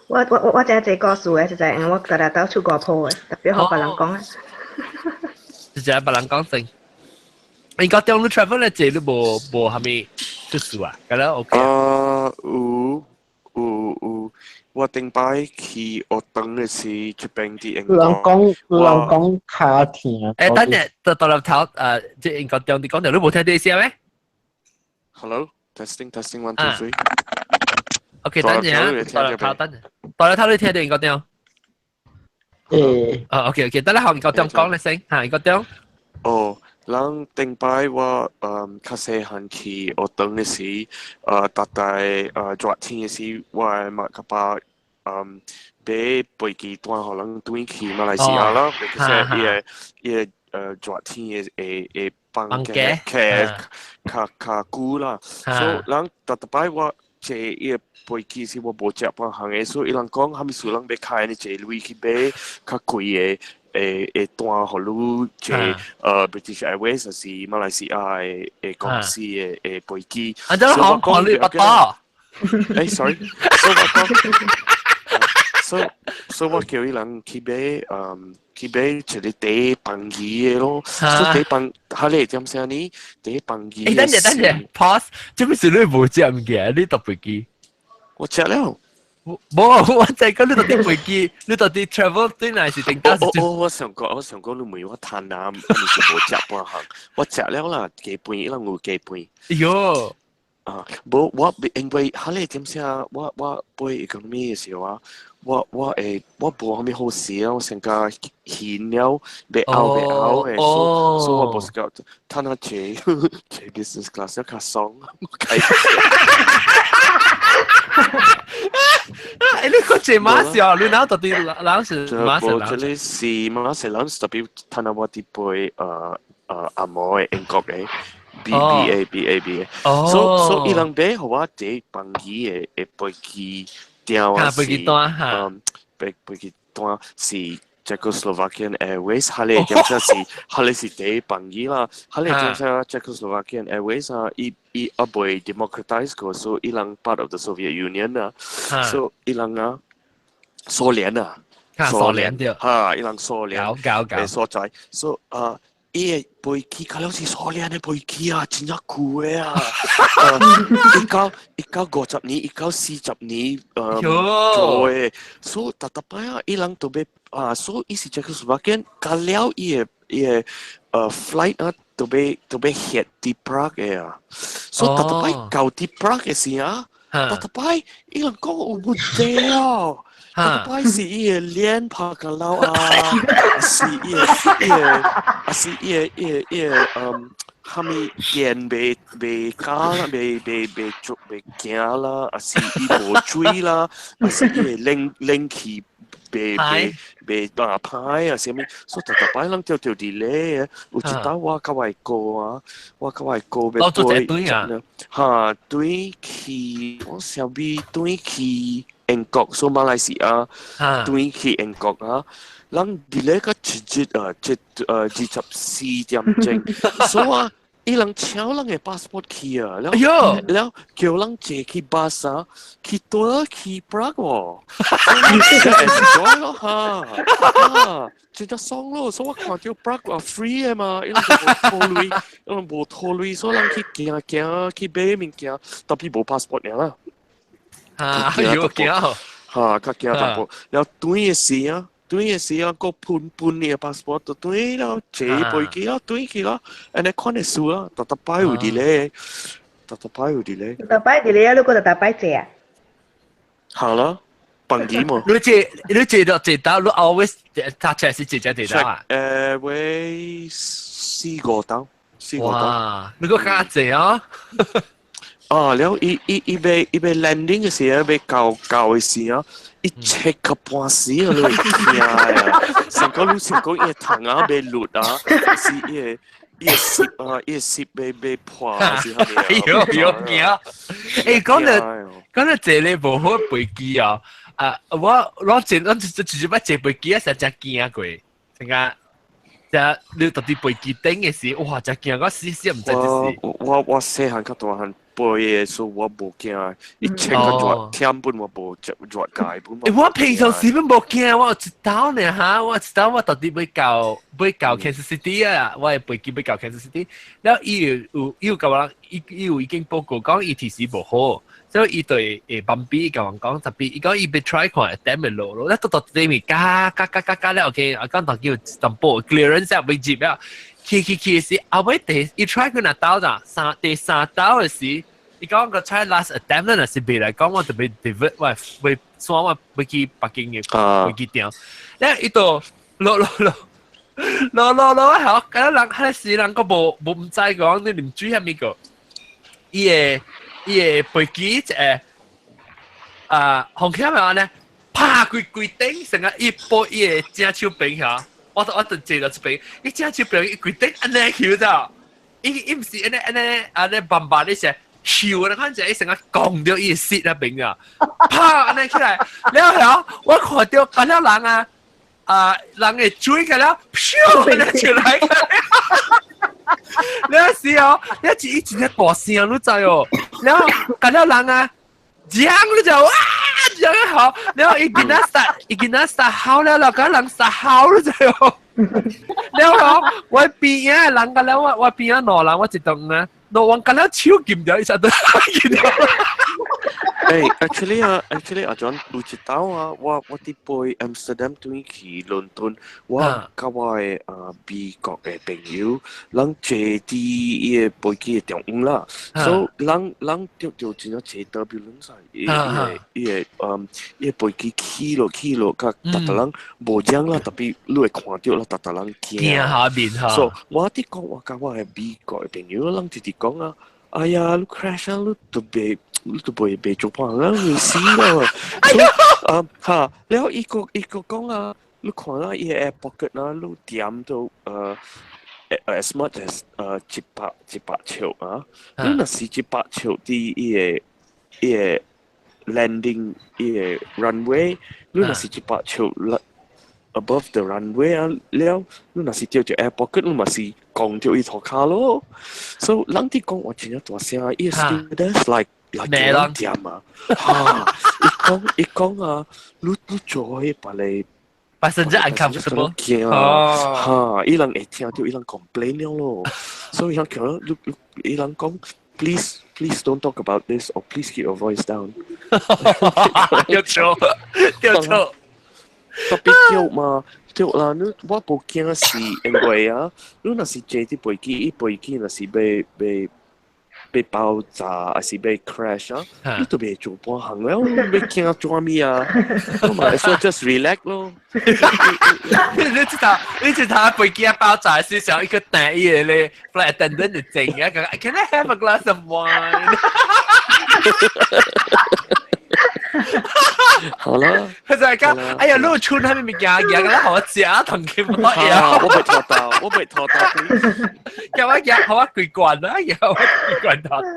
我真係個數嘅，實在我日日都出國鋪嘅，特別學別人講啊。實在別人講先。你講中路 travel 咧，這都冇係咪出數啊？咁樣 OK。有，我頂擺去學堂嘅時，出邊啲英人講卡聽。誒，等陣到入頭即係英國中啲講條，你冇聽到意思咩 ？Hello， testing 1 2 3。OK， 等陣啊，到入頭你聽到英國中。OK， 等你學英國中講你先，英國中。哦。人頂擺我較細漢去學堂嘅時，大概熱天嘅時，我係馬甲巴俾飛機轉互人轉去馬來西亞啦，其實熱天嘅放假較久啦，所以人大擺我坐伊個飛機時我無接半行嘅，所以人講係咪數人要開呢坐落去買較貴嘅。單互你坐British Airways 就是馬來西亞嘅公司嘅飛機。啊，真係講你不多。sorry，所以我叫伊人去買一個第飯機嘅咯。所以第飯，下嚟點聲呢？第飯機。等陣 ，pause， 做咩事你冇接唔嘅？你搭飛機？我接了。冇，我就係講你到啲飛機，你到啲 travel 對嚟是定單。我想講你問我談啊，你是冇食半行，我食了啦，幾半，伊人有幾半。哎呦！冇我因為下嚟點先啊？我背 economy 嘅時候啊，我冇後面好事啊，我成個險了，被拗嘅，所以我冇時間攤下坐 business class 一較爽，你個坐馬時候，你嗱到底嗱是馬時我這裡是馬時蘭，特別睇下我啲背阿摩嘅英國嘅 BA， 所以伊人俾我啲班機嘅飛機掉啊，飛機單嚇，飛機單是 Czechoslovakian Airways， 下嚟點是第一班機啦，下嚟點係 Czechoslovakian Airways 啊，伊被 democratize 過，所以伊人 part of the Soviet Union 啊，所以伊人啊，蘇聯啊，蘇聯對，伊人蘇聯搞，所在，所以伊個飛機，佢好似所靚嘅飛機啊，真係酷嘅啊！1950年，1940年，做嘅，所以特別啊，伊人特別啊，所以伊是Czechoslovakian，加了伊嘅flight 啊，特別hit啲 Prague 嘅啊，所以特別到啲 Prague 嘅時啊，特別伊人講有問題啊。特別是伊個臉拍個老啊，是伊個蝦米見未加啦，未行啦，啊是伊無水啦，啊是伊個冷氣未歹啊，什麼，所以特別人條啲咧，有一道我較愛過啊，我較愛過要對嚇對去，我想比對去。英國所馬來西亞對去英國啊，人哋咧個24點鐘，所以啊，伊人搶人嘅 passport 去啊，แล้ว叫人借去巴薩，去多去 Prague 喎，enjoy 咯嚇，真係爽咯，所以我看到 Prague 話 free 嘅嘛，伊人無拖累，所以人去行去買物件，特別無 passport 嘅啦。有驚嚇，較驚淡薄。然後對嘅時啊，個判你嘅 passport 就對啦，借飛機啦，對去啦，安尼看得數啦，特擺有啲咧，特擺有啲咧。特擺啲咧，你個特擺借啊？好啦，bằng幾嘛？你借到，你 always 搭車是借到啊？會4個刀。哇！你個加借啊？啊，แล้วอีเบ landing 嘅時候，要教嘅時候，一 check 個半時啊，你驚啊！成個路成個嘢糖啊，被落啊，是嘢攝被破啊，是係咪？有驚！誒，講到這裡無好飛機啊！我直接把這飛機啊，實在驚過，成個。你到底飛機頂嘅時，哇！真驚，我死唔知啲事。我細漢較大漢飛嘅，所以我無驚。一切個熱天本我無熱解本。我平常時本無驚，我知道呢嚇，我知道我到底要到 Kansas City 啊，我係飛機要到 Kansas City。然後伊有甲我伊有已經報告講伊提示無好。所以伊對班比甲我講，特別伊講伊要 try 看點嘅路，咧到底面加咧 ，OK， 我講到叫淡薄 clearance 入去接啦，去時後尾伊 try 佢拿刀咋，第三刀嘅時，伊講個 try last attempt 咧，是未來講我特別 divert 我算我要去北京嘅飛機場，咧伊度落，好，咁人喺時人個無唔知講你啉水係咪個，伊嘅飛機航空咪話咧，啪佢頂成個一波伊嘅正手柄嚇，我就借到一邊，伊正手柄伊佢頂安尼橋咋，伊唔是安尼棒棒啲成橋啦，看住伊成個降到伊嘅舌那邊啊，啪安尼起來，了我看到嗰啲人人嘅嘴嘅啦，飄安尼出來嘅。你時候，你一直大聲，你知哦。然後看到人啊，這樣你就哇，這樣好。然後伊見他殺好了，嗰人殺好了就哦。然後我邊啊人個了，我邊啊攞人，我一動啊，攞往個了手kiếm掉一下都見到。actually 阿 John 有一道啊，我啲飛 Amsterdam 對去倫敦，我甲我嘅美國嘅朋友，人坐啲伊嘅飛機嘅中午啦，所以人就真係坐 turbulence 伊嘅飛機起落，甲特人無講啦，特別你會看到啦，特人驚下面嚇。所以我啲講我甲我嘅美國嘅朋友，人直直講啊，哎呀，你 crash 啊，你都被做胖啦，會死啦！所以แล้วอีก講啊，你看啦，伊個 pocket 啦，你點到as much as 100尺啊，你若是100尺啲伊個 landing 伊個 runway， 你若是100尺 above the runway 啊，了你若是掉條 air pocket， 你咪是降掉伊頭卡咯。所以人哋講我真係大聲，伊 stewardess like。來叫點啊！伊講啊，你做迄把嚟 passenger uncomfortable。哈，伊人会聽到伊人 complain 了咯，所以伊講伊人講 please don't talk about this or please keep your voice down。有錯，有錯。特別叫嘛，叫啦，你我冇驚是因為啊，你若是坐啲飛機，伊飛機若是被爆炸，還是被 crash 啊，你都未做半行了，你驚做咩啊？咁咪所以 just relax 咯。你知道飛機爆炸是想一個大嘢咧 ，flight attendant 就靜啊，講 Can I have a glass of wine？ 好啦，佢就係講，哎呀，呢個村喺面夾嘅啦，好食啊，同佢乜嘢？我被拖到，我被拖到。有一日好一句慣啦，有一句慣拖到。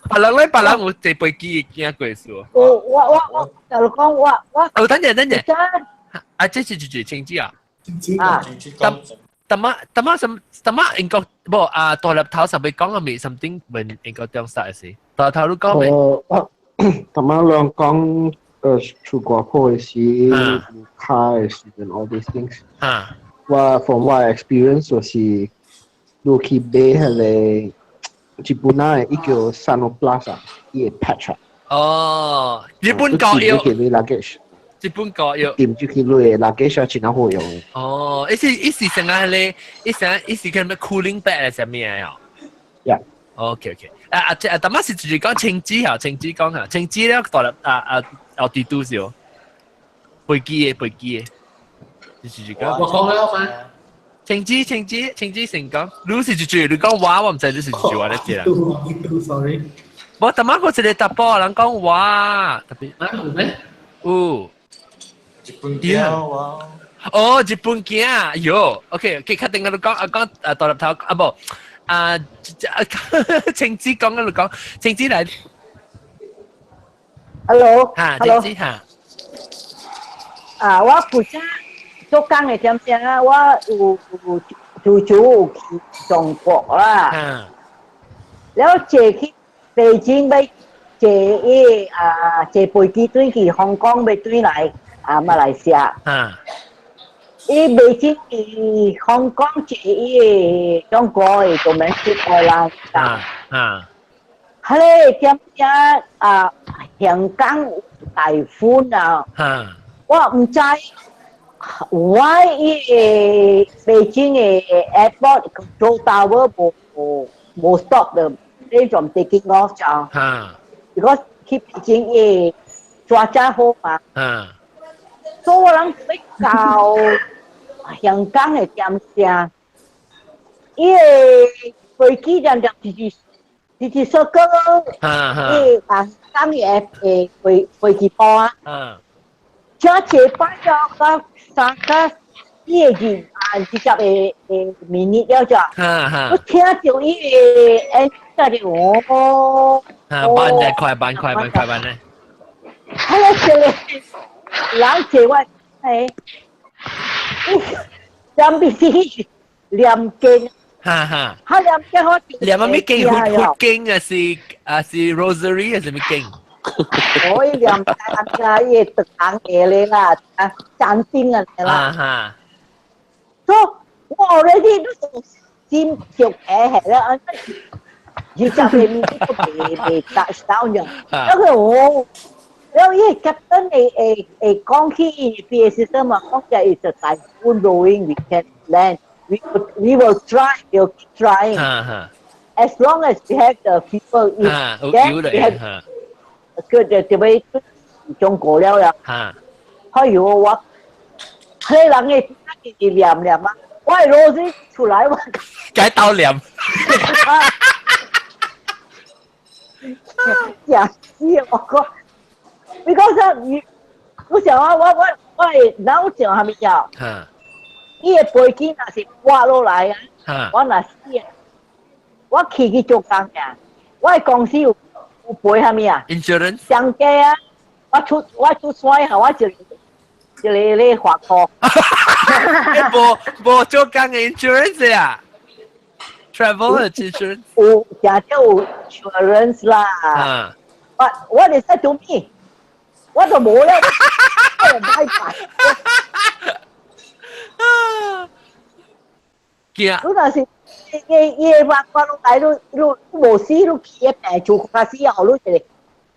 白人有坐飛機驚過數。我就講我。哦，等陣。啊，這是清知啊。啊。tama英國不啊大粒頭上面講嘅咪 something 問英國中實是大粒頭都講咩tama 兩講出國破嘅時開嘅時 and all these things ว่า from what I experience 就是ดูคลิปเบ้係เลยญี่ปุ่นน่ะอีก叫 Sanoplaza อีก patch 哦日本國要日本國要點住佢類垃圾上前後好用哦一時成日咧一時叫咩 cooling bag 係咩啊呀 OK 但係是自己講青枝講下青枝咧大粒有啲多少飛機嘅自己講我講啦嘛青枝成講你是住你講話我唔知你是住話咧知啦 sorry 我但係我一個突破人講話特別有咩日本鏡哦，日本鏡有 ，OK， 確定我哋講大粒頭啊不青枝講嗰度講青枝嚟 ，Hello， 青枝嚇，我負責做工嘅點先啊，我有去中國啦，然後坐去北京要坐飛機轉去香港要轉來。馬來西亞，伊北京伊香港即伊中國伊domestic airline，佢哋點樣香港有颱風啊？我唔知，why 伊北京嘅 airport control tower 冇 stop them from taking off 咗，because 去北京伊抓好嘛。所以我諗比較香港嘅點聲，因為飛機站就是說個香港嘅飛機波啊，加車班咗個三個夜景直接嘅minute了咗，我聽到伊嘅誒我慢咧，係啊，人坐我係，兩邊是兩間，嚇兩間好似兩個咩經活經啊是 Rosary 啊是咩經？我兩間啊，嘢特行嘢嚟啦，餐廳啊啦，所以我 already 都先腳係啦，要就係呢個未達到嘅，因為我。แล้วยี่แคปตันกองที่ EPA system อ่ะกองจะ is a typhoon blowing we can land we will try we'll keep trying as long as we have the people in then we have good จะไป中國了呀哎呦我黑人嘅念啊我係攞先出來我解到念呀是我講because 我想我係腦上係咪有？呢個飛機若是滑落來啊，我若死啊，我去做工嘅，我係公司有賠係咪啊 ？Insurance 上機啊，我出衰下，我就你發貨。冇做工嘅 insurance 啊 ，travel insurance 有，假就 insurance 啦。But what is that to me？我就冇啦，我拜拜。惊！你若是夜晚我拢来，你无死，你起病做卡死后，你一个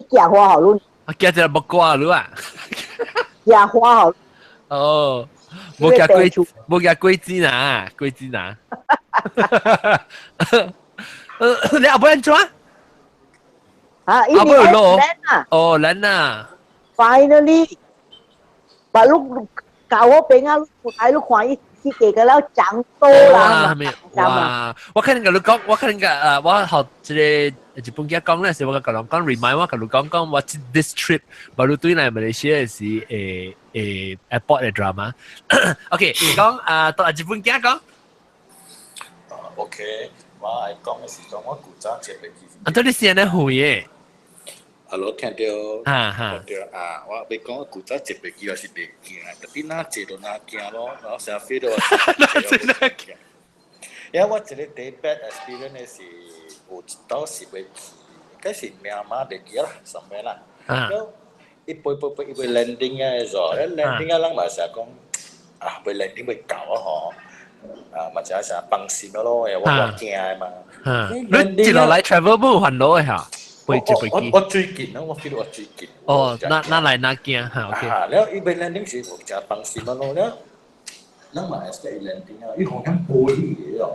惊花后，你惊一个木瓜了啊！惊花後。哦，冇驚龜子啊，龜子啊！你阿伯做啊？啊，阿伯攞啊！哦，人啊 ！Finally，把碌教我俾啊，碌睇碌看伊自己個了長多啦。哇！我看你講，我看你我學一個日本嘅講咧，是我甲人講 remind 我甲你講我 this trip baru 對嚟馬來西亞是airport 嘅 drama。OK， 講到日本嘅講。OK， 我係講嘅是講我古早接嘅機。啊，到底是安尼會嘅？Hello， 聽到？聽到啊！我你講古早接嘅機我是袂驚，特別哪接到哪驚咯，然後成日 feel 到我驚。因為我一個第 bad experience 是有一道是袂記，嗰時名碼袂記啦，什麼啦？然後一杯伊會 landing 啊，咗，一 landing 啊，人嘛成日講啊，會 landing 會搞啊嗬，啊，或者成日放心咯，我驚嘛。你接落嚟 travel 冇煩惱嘅嚇？我最近咯，我 feel 我最近。哦，那嚟那驚嚇 ，OK。然後伊會 landing 時我成日放心咯，然後。能買是一landing啊，伊好像玻璃嘅哦。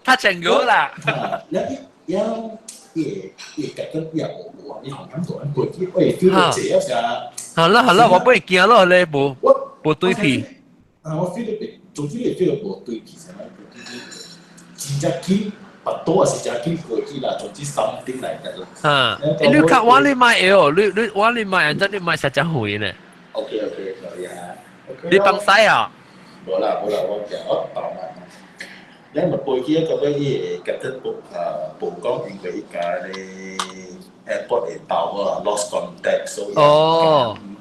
他整過啦。然後伊夾緊又冇，伊好像做緊玻璃，喂，feel 到這樣啊。好啦，我不會驚咯，你冇對皮。啊，我 feel 到，總之你 feel 到冇對皮先啦，真正機，不多是真機飛機啦，總之 something 嚟嘅啦。你睇我你買哦，你我你買，人哋你買實隻會呢。OK， 可以啊。你放西啊？冇啦，我講我當埋。因為背機一個咧，伊夾得曝光因為依家咧 airport 會爆啊 lost contact， 所以唔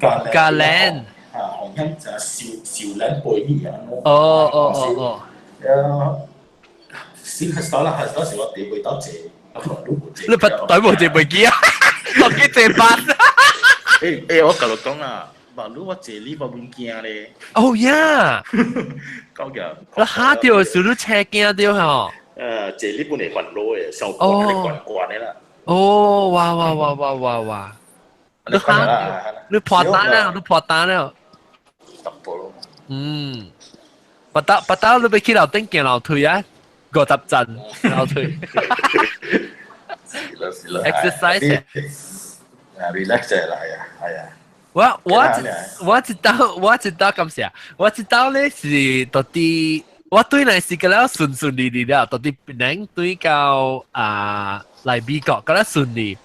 加靚啊，好像就少靚背機啊。哦。先係到啦，係到時我哋會到這，你不對冇這背機啊？我幾這班？我同你講啊。如我這裡冇物件咧。哦呀！講嘅。你下掉是你車驚掉嗬？這裡本嚟環路嘅，上關係關嘅啦。哦，哇！你破單啦！突破咯。不打你俾去樓頂行樓梯啊，50陣樓梯。exercise。relax 就嚟啊，係啊。我知道咁寫，我知道咧是到底我對嚟是個了順利啦，到底能對到嚟美國個了順利，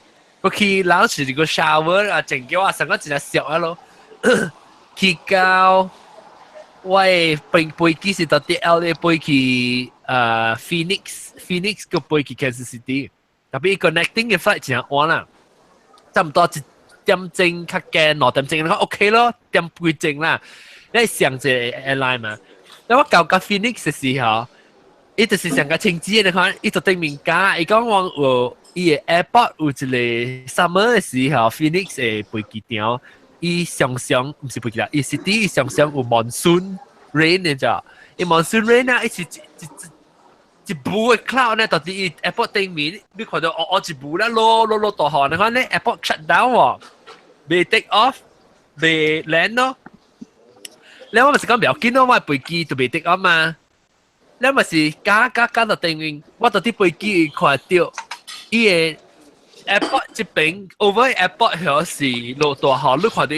我去老是個 shower 啊，整叫我成個真係笑啊咯，去到我飛機是到底 LA 飛去Phoenix 個飛去 Kansas City，特別 connecting 嘅 flight 真係晏啦，差唔多點鐘較嘅2點鐘，你講 OK 咯，點幾鐘啦？你上隻 airline 嘛？你我到 Phoenix 嘅時候，伊就是上個晴子，你看，伊就對面架，伊講我有伊個 airport 有一個 summer 嘅時候 ，Phoenix 嘅飛機場，伊常唔是飛機啦，伊 city 常有 monsoon rain 嘅咋，伊 monsoon rain 啊，伊是一部嘅 cloud 咧，到底 airport 對面，你看到一部咧，落大雨，你看咧 airport shut down 喎。未 take off， 未 land 咯。你我咪是講唔要緊咯，我飛機就未 take off 嘛。你咪是加到對面，我到啲飛機看到，伊個 airport 這邊 over airport 嗰時落大雨，你看到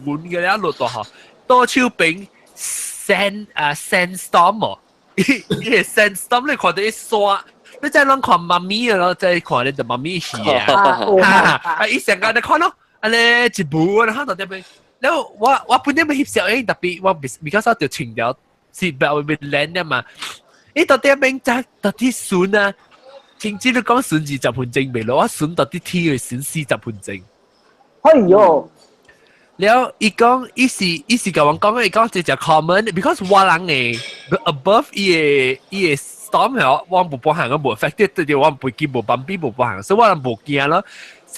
雲嘅咧落大雨，多超邊 sandstorm 喎，伊個 sandstorm 你看到啲沙。你再諗看媽咪咯，再看你就媽咪戲啊！伊成個你看咯。安尼一部然後到啲邊，然後我本來咪翕相誒，特別我because 我條穿條是白會靚啊嘛，誒到啲邊就到啲筍啊，聽知你講筍20分鐘未咯，我筍到啲 T 去筍40分鐘。哎喲！然後伊是甲我講，伊講這隻 common，because 我人誒 above 伊個 storm 嗬，我冇幫行，我冇 affected 對我飛機冇班機冇幫行，所以我人冇驚咯。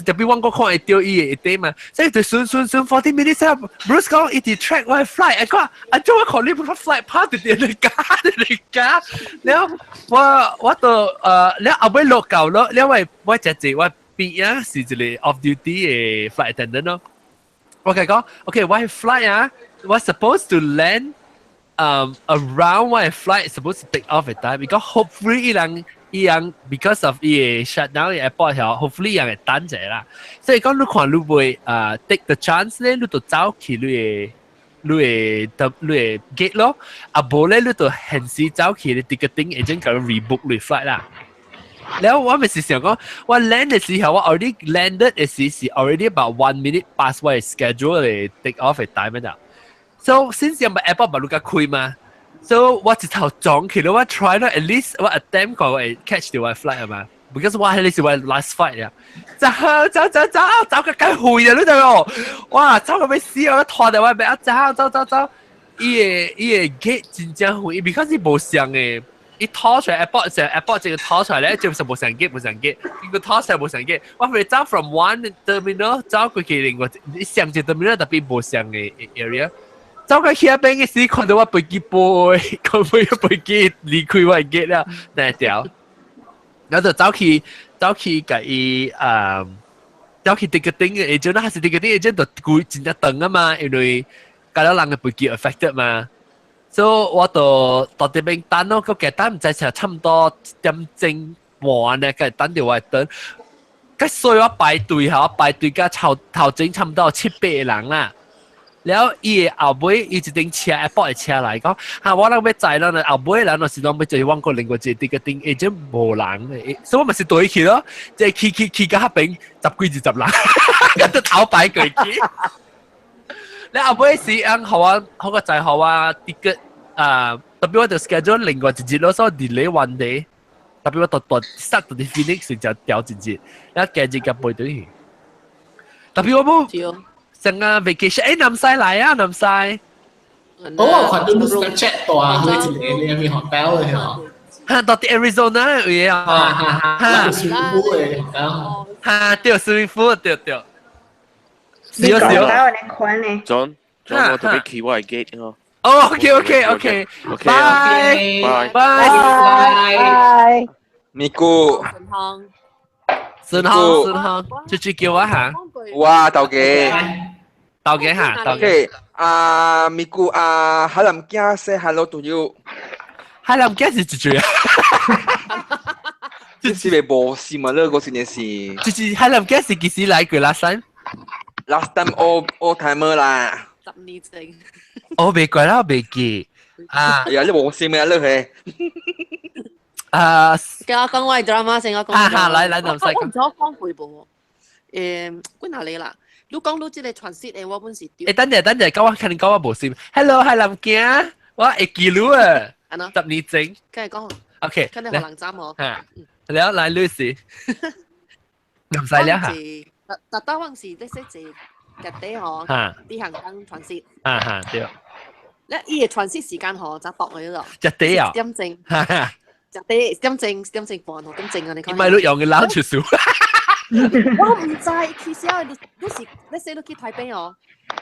特別我看會掉伊個嘛，所以就算40 minutes 啊 ，Bruce 講伊啲 track 我係 flight，佢話啊，做我考慮唔到 flight 拍到啲嚟假，แล้ว我就แล้วเอาไว้落夠咯，แล้ว我直接我邊啊是一個 off duty 嘅 flight attendant 咯，我講 OK 我係 flight 啊，我 supposed to land around 我係 flight supposed to take off at time，because hopefully 伊because of 伊 shutdown 嘅 airport 後 hopefully 伊會等者啦，所以講你看你會take the chance 咧，你就走去你嘅 gate 咯，啊無咧你就現時走去你 ticketing agent 咁 rebook 你 flight 啦。แล้ว我咪是想講，我 land 嘅時候，我 already landed 嘅時是 already about 1 minute past 我嘅 schedule 嚟 take off 嘅 time 啦。So since 我 airport 冇咁開嘛。So 我一頭撞起了，我 try 到 at least 我 attempt 過我 catch 到我 flight 嘛 ，because 我係呢是我 last flight 啊，走個雞會啊，你睇我，哇，走個咩死我拖到我邊啊，走，伊個 gate 真正會 ，because 伊無上嘅，伊拖出來 airport 這個拖出來咧，就是無上 gate， 伊個拖出來無上 gate， 我係走 from one terminal 走過去另外，你上一 terminal 特別無上嘅 area。走過去嗰邊嘅時，看到我飛機飛，佢飛機離開我嘅 gate 啦，第一條，然後就走去嘅伊走去 ticketing 嘅 agent 啦，還是 ticketing agent 就攰真係等啊嘛，因為搞到人嘅飛機 affected 嘛，所以我就到這邊等咯，個嘅等唔知成差唔多1點半咧，個等住我等，咁所以我排隊嘅頭前差唔多7、8人啦。แล้ว伊後尾伊一定車 airport 嘅車嚟講，我諗要載啦，後尾人就是諗要再往過另外一啲嘅定，已經無人嘅，所以我咪是對去咯，即係去到嗰邊10幾20人，跟住頭擺過去。แล้ว後尾是好個載好啊 ticket 特別我就 schedule 另外一日咯，所以 delay one day， 特別我到 start 到啲 Phoenix 就調一日，แล้ว繼續嘅背對去，特別我冇。成個 vacation， 南西嚟啊，南西。我看到你 Snapchat 大，你一個你去 hotel 嘅嗬。嚇，到啲 Arizona 嘅啊，嚇，swimming pool 嘅 hotel。嚇，對 swimming pool，對。你講到我哋款咧。John，我特別期望 gate 咯。哦 ，OK， 拜。咪咕。順康，最叫我嚇。哇，豆嘅嚇，Okay，咪咕海南家 say hello to you。海南家是最啊。就是咪無事嘛？呢個是件事。就是海南家是幾時來過last time？Last time all timer 啦。10年前。我未過啦，我未記。有啲無事咩？呢佢。叫我講我係 drama 先，我講。來，南西。我唔咗講背部。關下你啦。你講到即係transit嘅，我本時掉。等陣，講我看你講我無事。Hello，海南家，我會記錄啊。10年前。梗係講。OK。跟住學人斬我。แล้ว來 Lucy。南西了嚇。特登嗰陣時，你識字日底嗬，啲行燈transit。對。咧，依個transit時間嗬，就搏我嗰度。日底啊。點正。日點正半嗬，點正啊！你講。唔係你用嘅冷潮少。我唔知，其實你死到去台北哦，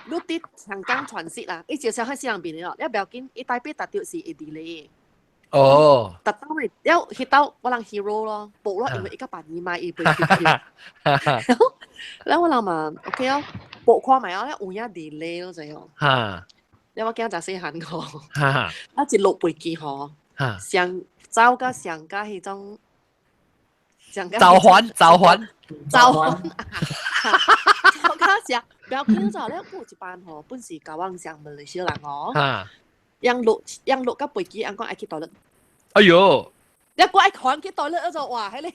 你啲長江transit啦，一直上喺西洋邊咯，你不要緊，一台北達到是會 delay。哦。特登嚟，有去到我諗 hero 咯，報咯，因為而家辦義賣一杯。แล้ว我諗嘛 ，OK 啊，報跨埋啊，咧換一 delay 咯就係。你話驚就死行個，一直六倍機嗬，上走個上個係種。召喚，召個時，不要緊就咧，有一班嗬，本時教往上馬來西亞人哦，讓錄個飛機，人講愛去toilet。哎呦！一個愛看去toilet，我就話喺你，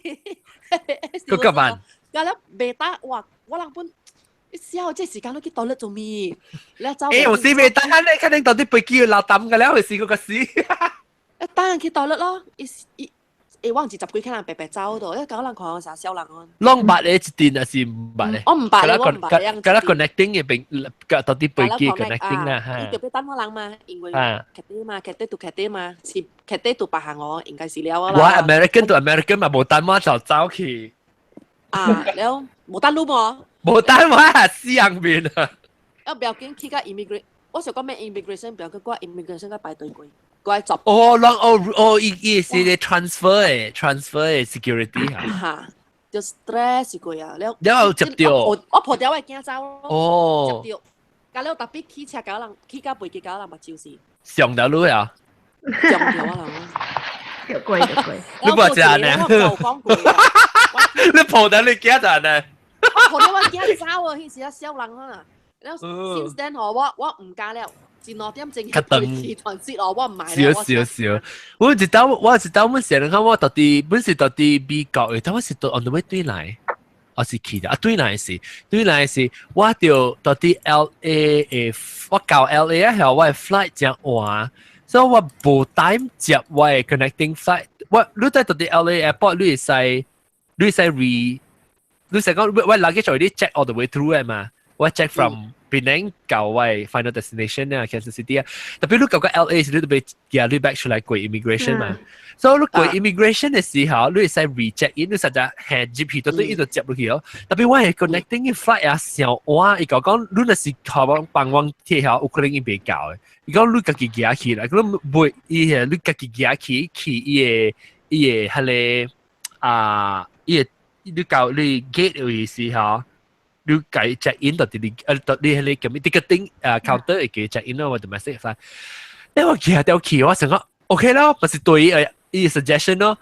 個夾萬。咁咧未得，哇！我諗本，你試下即係時間都去toilet做咩？你走。我試未得，你肯定到啲飛機要鬧抌嘅咧，我試過個事。當然去toilet咯，忘記10幾人白白走到，因為搞人看我成小人啊。啷白你一電還是唔白咧？我唔白，我唔白。咁啦 connecting 嘅並到啲飛機 connecting 啦嚇。你特別等我人嘛，因為劇啲到劇嘛，是劇啲到白行我，應該是了啦。我 American 到 American 嘛，冇等我就走去。แล้ว冇得撈喎。冇單位係私人面啊！不要緊，佢個 immigration，我想講咩 immigration，不要緊，嗰 immigration 個排隊貴，嗰執。伊是你 transfer 嘅 security 嚇，就 stress 貴啊！แล้ว接掉，我破掉我驚走咯。接掉，隔了特別汽車搞人，汽車背機搞人咪照事。上條路啊！上條啊！又貴又貴。你冇賺啊！你破掉你幾賺啊？破掉我驚走啊！迄時啊少人啊！แล้ว since then 我唔加了，前兩點正係去團節哦，我唔買了。少，我一到我成日看我到底本是到底美國嘅，但我是到 on the way 對來，我是去的啊對來是，我就到底 LA 嘅，我到 LA 啊，後我嘅 flight 正晚，所以我冇 time 接我嘅 connecting flight，你在到底 LA airport 你係講我 luggage already check all the way through 嘅嘛。我 check from Penang 到位 final destination 啊 Kansas City 啊，特別你到個 LA 時，你都被寄你 back 出來過 immigration 嘛，所以你過 immigration 嘅時候，你係 reject in， 你實在係接去到對呢度接落去咯。特別我係 connecting 嘅 flight 啊，上晚伊講你那是靠幫我貼下有可能伊袂夠嘅，伊講你家己寄去啦，咁唔伊係你家己寄去伊個係咧你到你 gate 嘅時候。你計 check in 到你係咁ticketing counter 會記 check in 咯，或者 domestic flight。你話其實掉期我成個 OK 啦，咪是對依 suggestion 咯。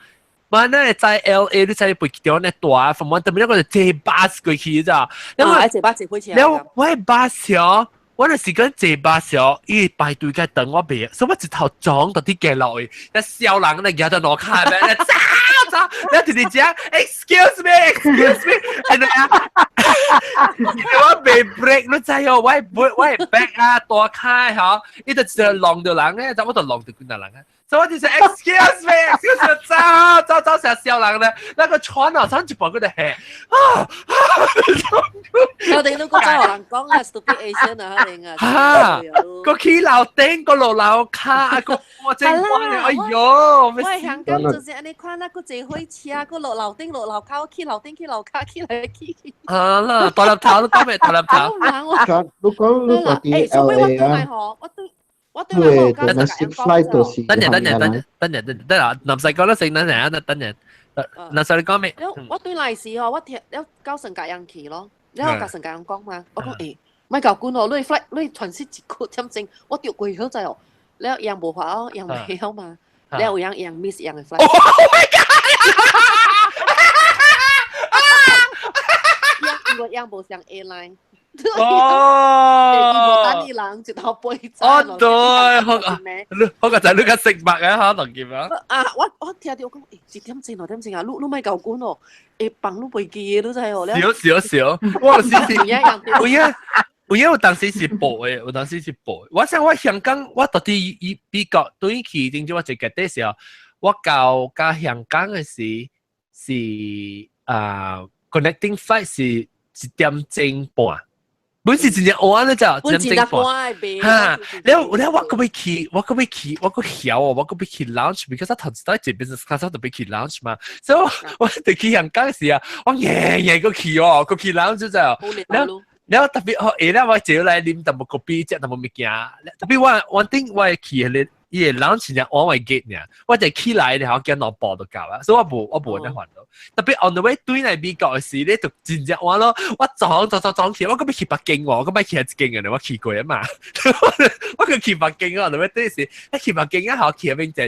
嘛咧在 LA 你在背條呢大 from one 特別一個坐巴士過去咋？因為坐巴士過去。你我係巴士哦，我嗰時間坐巴士哦，伊排隊嘅等我別，所以我一頭撞到啲鏡落去，一小人咧夾到我卡咩咧，走，你同你講 excuse me， 我未 break， 你知哦，我係 back 啊，大開嚇，呢度就浪到人咧，就我度浪到邊度人啊？所以我就說 excuse me， 走，成小人咧，那個船啊，上一半嗰度係我哋都講真人講啊 ，stupid Asian 啊，肯定啊，個起樓頂，個落樓卡，個我真係，哎呦，我係香港就是安尼看那個坐火車，個落樓頂落樓卡，起樓頂起樓卡，起來起去。啊啦，大粒頭都講咩大粒頭？如果啲 LA 啊。對 domestic flight 都是等陣，林世講得成等陣，林世你講咩？我對嚟時哦，我聽有交成隔人去咯，你有交成隔人講嘛？我講誒，咪教官哦，你 flight 你全是一個簽證，我掉過去好滯哦，你有樣無法哦，樣未好嘛，你有樣 miss 樣嘅 flight。樣無像 airline。哦，等你人一頭杯仔。哦，對，我個仔你個食物嘅嚇，同劍啊！我聽到我講，幾點鐘6點鐘啊？你咪教官哦，幫你背記嘢都真係哦。少，我是有當時是播嘅，我想我香港，我到底美國對去點知我最記得時候，我教香港嘅是connecting flight 是1點鐘半。本是真正玩咧就，本真正半嚇，你我可唔可以去？我個曉哦，我可唔可以去 lounge？because 我頭先在這邊是卡上特別去 lounge 嘛，所以我哋去香港時啊，我夜個去哦，個去 lounge 就，然後特別咧，我借嚟啉淡薄咖啡，食淡薄物件，特別我頂我去咧，伊個 lounge 就我為 gate 呢，我就起來然後叫攞包就夠啦，所以我冇得還到。特別 on the way 對嚟美國嘅時咧，就真正玩咯。我撞起，我咁咪去北京喎，咁咪去北京嘅，我去過啊嘛。我佢去北京啊，on the way 對時，一去北京一下去邊就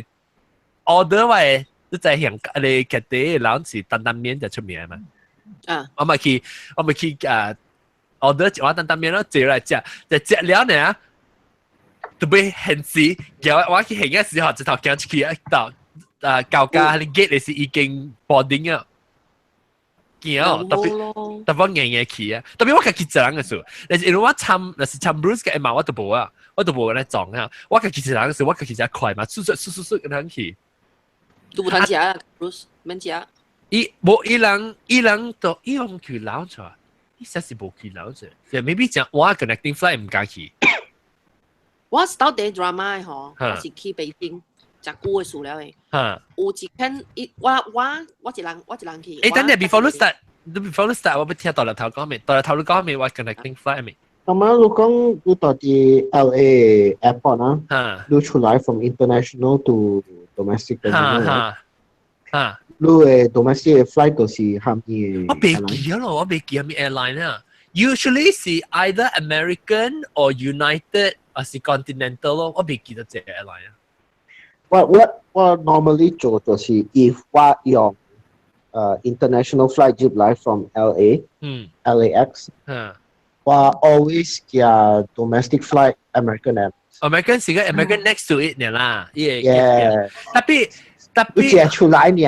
order 位，都在香港你嘅啲冷詞擔擔麵就出名嘛。我咪去order 一碗擔擔麵咯，借嚟食，就食了呢，特別現時，我去行嘅時候，就頭行出去一到。教家你 gate 你是已經 boarding 啊，見哦，特別硬去啊，特別我家己一人嘅時候，但是因為我參 Bruce 嘅嘛，我都冇啊，我都冇咧撞啊，我家己一人嘅時候，我家己只快嘛，速咁樣去。都冇攤食 Bruce 免食。冇伊人都伊用去 lounge 啊，伊實是冇去 lounge，就 maybe 講我 connecting flight 唔敢去。我 start day drama 嘅嗬，我是去北京。食久嘅事了誒，有一天我一人去。等陣 before 你 start 你 before 你 start 我要聽大粒頭講未？大粒頭你講未？話 connecting flight 未？咁啊，你講你到啲 LA airport 啊，你出來 from international to domestic terminal 你嘅 domestic flight 就是喊嘢。我未記咗咯，我未記係咩 airline 啊。Usually 是 either American or United 或是 Continental 咯，我未記得隻 airline 啊。我 normally 做就是 if 我用international flight 接來 from LAX，我 always 叫 domestic flight American Airlines。American 是個 American next to it 啦，yeah。tapi 只係出來呢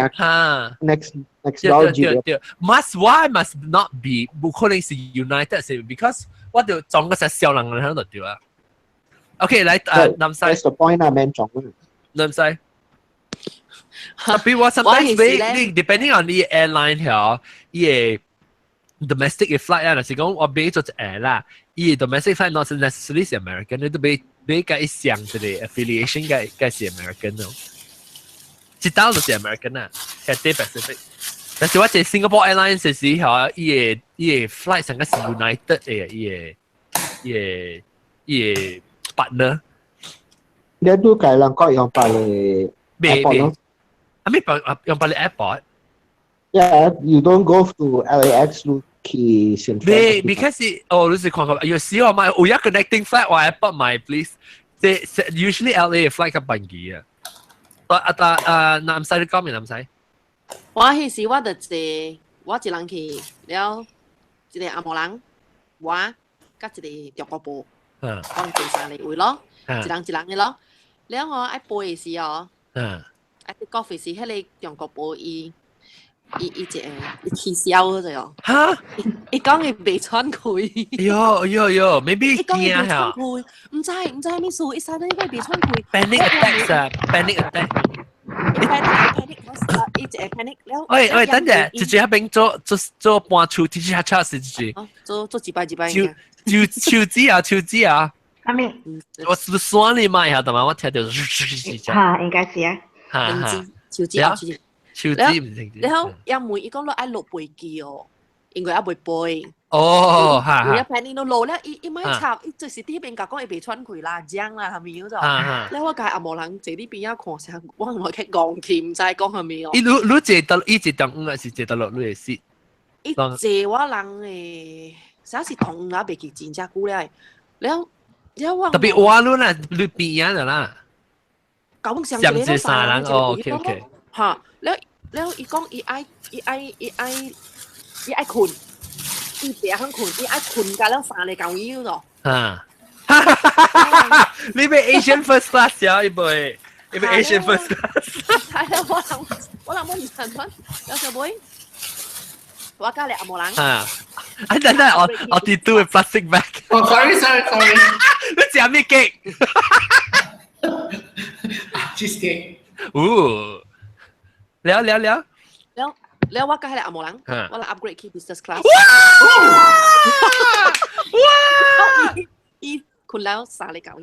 ，next 對 must not be 不可能是 United 是 because 我就裝個隻小人喺度對啊。OK 嚟南西。That's the point 啊，免裝。南西。Tapi 我 sometimes 你 depending on 你 airline 條，伊 domestic 嘅 flight 啊，若是講我買咗隻 air 啦，伊 domestic flight not necessarily 是 American， 你都買個上一個 affiliation 個是 American 咯。一刀就是 American 啊 ，Cathay Pacific。但是我喺 Singapore Airlines 嘅時候，伊個 flight 成個是 United 嘅，伊個 partner。你都計人講用白嘅 airport 咯。I mean 用白嘅 airport。Yeah, you don't go to LAX 去 Central. Because 你是看過有時我買有一 connecting flight 我 airport 買 please。Usually LA 嘅 flight 較便宜啊。南西你講咩南西？我迄時我就我一人去了，一個阿摩人，我甲一個中國部，我坐3個位咯，一人嘅咯。了我愛飛嘅時候，愛啲高飛時，迄個中國部伊起笑嗰陣哦。嚇！伊講伊未穿開。喲 ，maybe 驚嚇。唔知咩事，伊曬到伊個未穿開。Panic attack 啊 ，panic attack。一隻 panic 了。喂，等陣，直接喺邊做搬出，直接下測試直接。做幾擺。手指啊。阿咩？我算你買下，但係我聽到。嚇，應該是啊。手指。手指唔成。然後又問伊講落愛落飛機哦，因為還未飛。哦，有一 panic 到落咧，伊咪插，伊就是啲邊講伊未穿開啦，漿啦，係咪嗰度？咧我介阿無人坐啲邊一看成，我來去鋼鉗，唔知講係咪哦。你坐得，伊坐當五是坐得落你嘅事。伊坐我人誒，實是同啊，未記真正久咧。了我特別我啦，你邊樣啦？咁上至三人哦 ，OK。嚇，了伊講伊愛困。伊別肯困，伊愛困㗎了3個舊腰咯。你俾 Asian first class 呀？你俾 Asian first class。係啊，我諗冇2,000蚊，有時會。我家你阿冇人。等，我跌到 plastic bag。哦 ，sorry。你食咩 cake？ cheesecake。哦，聊。แล้วว่าก็ให้อาโมลังว่าเรา upgrade ที่ business class อีคุณแล้วสาเลยเก่า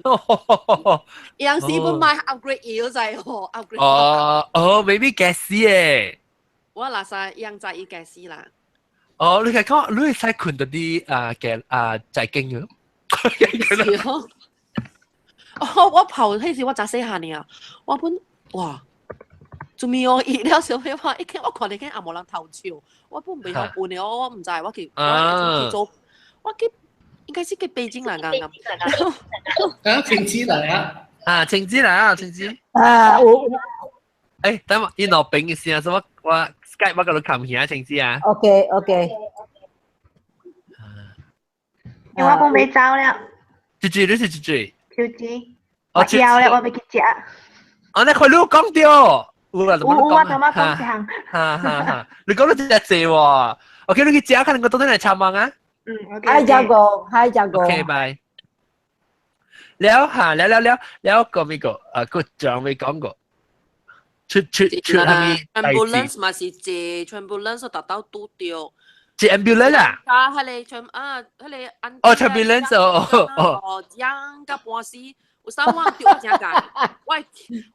ยังซีบนมา upgrade อีกใจโห upgrade maybe แกซี่เอ๋ว่าลาซายังใจอีแกซี่ล่ะ你係講你係使困到啲債經嘅我跑嗰時我咋死下你啊我本哇做咩我熱了小朋友話，我看你跟阿無人頭潮，我本未學半年，我唔知，我做，我記應該是叫北京人㗎。晴子嚟啊！晴子嚟啊！晴子。等我，伊攞餅嘅先啊，所以我 Skype 我嗰度撳起啊，晴子啊。OK。我冇未走了。豬，你是豬。我走了，我未去食。你佢都講掉。我同我講聲。你講到真係謝喎。OK， 你去食，看你個到底嚟參望啊。嗨，จังโก OK， bye。แล้วก็มีก็ก็จังไม่講過。出係咪 ambulance 嘛是借 ambulance 達到都掉。借 ambulance 啊？係你ambulance 哦，樣個半時。有三萬掉我真解，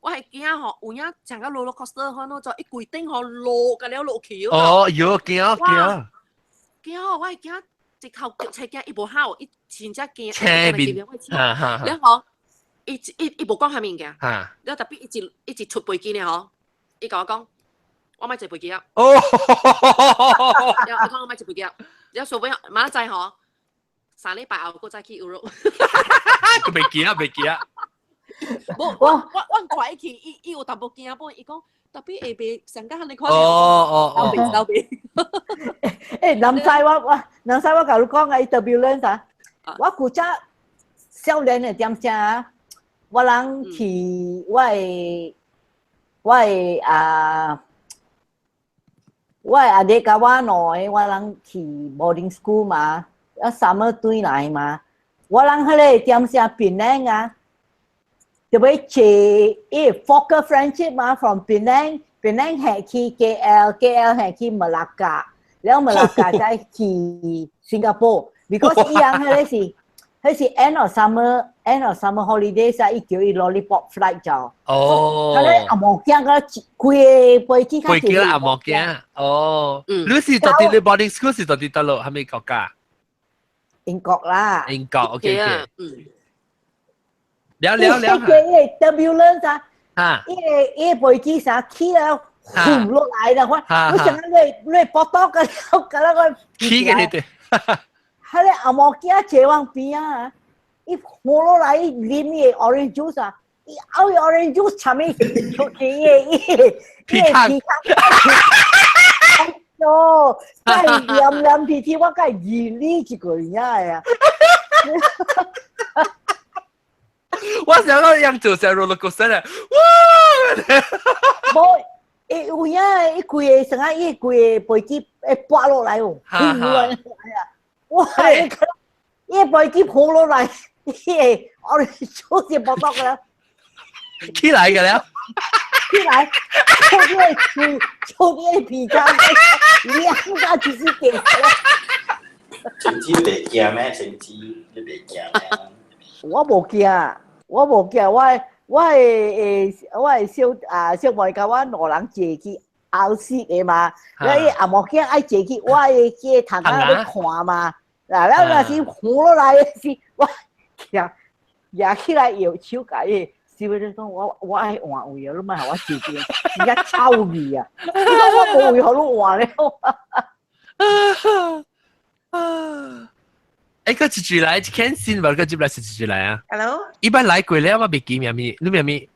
我係驚吼，有影成個roller coaster 看到就一跪頂吼落個了落橋。有驚。惊我惊一头腳車驚，伊無好，伊真正驚。車面，然後伊無講下面嘅，然後特別一直出飛機呢嗬，伊甲我講，我買坐飛機啊。哦，然後伊講我買坐飛機啊，然後所以馬仔嗬，3禮拜後我再去歐洲。佢未記啊，未記啊。我怪佢，伊有淡薄驚，不過伊講。特別下邊成間肯定看哦，收邊。誒，南西我甲你講嘅 turbulence 啊，我古早少年嘅點聲啊，我人去我阿弟甲我兩個，我人去 boarding school 嘛，啊 summer 對來嘛，我人迄個點聲檳城啊。就會借Fokker friendship 嘛 ，from Penang 係去 KL 係去馬拉加，然後馬拉加再去新加坡 ，because 依樣係end of summer holidays 啊，伊叫伊 lollipop flight 就，哦，佢咧阿毛驚個貴飛機卡，貴機啦阿毛驚，哦，你是到底你 boarding school 是到底得咯，係咪國家？英國啦，英國 ，OK，了，turbulence 啊，一飛機上起來，轟落來的話，我想你波多個那個起嘅你哋，係咧阿毛驚車往邊啊，一轟落來裡面 orange juice 啊，一熬 orange juice 下面出去皮卡，喲，真係涼皮皮，我梗係熱呢幾個人呀。我想到樣做成 roller coaster 啊！哇！冇，有影一貴嘅，成日一貴嘅飛機誒滑落嚟喎，飛落嚟啊！哇！一飛機破落嚟，我哋做些報道嘅啦，起來嘅啦，起來，做啲皮卡，兩家只是給。成績未驚咩？成績你未驚咩？我無驚，我係小妹甲我兩人坐去後室嘅嘛，你阿莫驚愛坐去我嘅機頭下咧看嘛，嗱，咱若是火落來時，我徛起來搖手甲伊，小妹講我愛換位啊，你咪係我自己，而家臭味啊，我冇位好你換咧。哎，個接住來，看先吧，個接來是接住來啊。Hello。一般來過了，我未記咩咪，你咩咪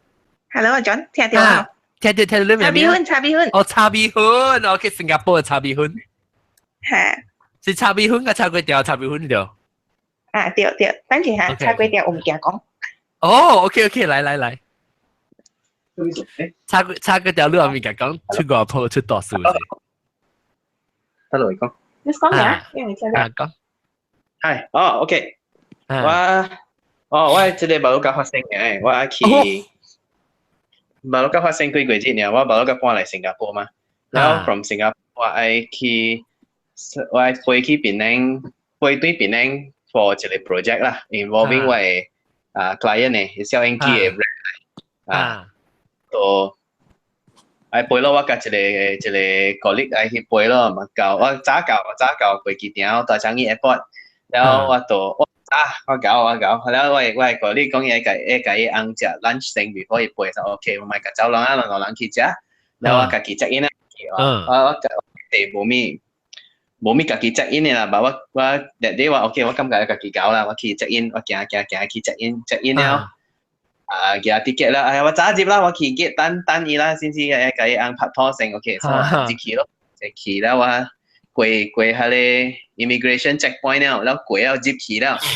？Hello， John， 聽到冇？聽到你咩咪？茶米粉。哦，茶米粉 ，OK， 新加坡嘅茶米粉。係。是茶米粉個茶粿條，茶米粉條。啊，對，等住嚇，茶粿條我唔驚講。哦 ，OK， 來。茶粿條你話唔驚講，出外鋪出多數先。Hello， 講。你講呀？因為聽到。講。係，哦 ，OK， 我即個馬六甲發生嘅，我去馬六甲發生幾個月呢？我馬六甲搬嚟新加坡嘛，然後 from 新加坡我飛去檳城，飛對檳城 for 一個 project 啦 ，involving 為client 嘅小型機嘅 brand 都飛咯，我甲一個 colleague 去飛咯，嘛教我早教飛機點，我到樟宜 airport。然後我搞，然後我個你講嘢個伊翁食 lunch 先 before 伊背就 OK， 我咪個走廊兩個人去食，然後我家己 check in 我哋冇咪家己 check in 啦，我日日我 OK， 我感覺家己搞啦，我去 check in， 我行去 check in 了，嘅 ticket 啦，哎我早接啦，我去 get 等伊啦，先至個伊翁拍拖先 OK， 所以就去咯，就去啦我。過喺個 immigration checkpoint 了，然後過了入去了，行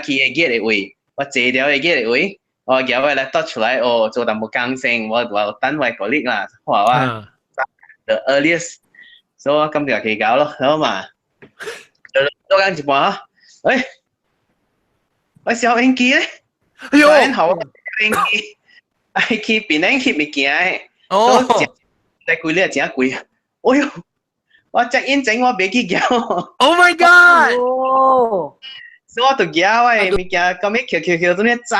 去嘅 gate 嘅位，我坐掉嘅 gate 嘅位，我叫我嚟攞出來，哦，做淡薄工先，我等我個力啦，話我 the earliest， 所以我今日去搞咯，好嘛？多間一半嚇，我小英機咧，然後英機，係去檳城去物件嘅，哦，真貴咧，真貴，哎呦！我 check in 整我飛機叫 ，Oh my god！ 哦，所以我就叫喂，物件咁樣翹做咩走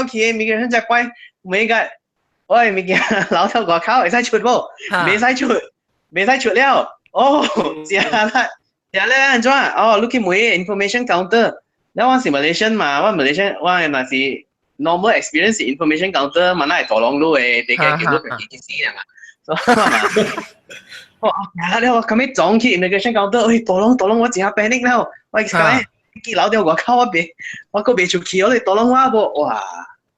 去，物件真係貴，每個喂物件老頭外口會使出冇？未使出了，哦，食啦，呀咧安怎？哦，你去買 information counter，แล้ว我是 Malaysian 嘛，我 Malaysian 我那是 normal experience information counter，嘛那係大浪路誒，地嘅叫做幾時啊嘛，所以嘛，哦，呀，我咁樣撞去 immigration counter，喂，大浪，我真係 panic 了，我講幾樓掉我靠我個別出去，我哋大浪我無，哇，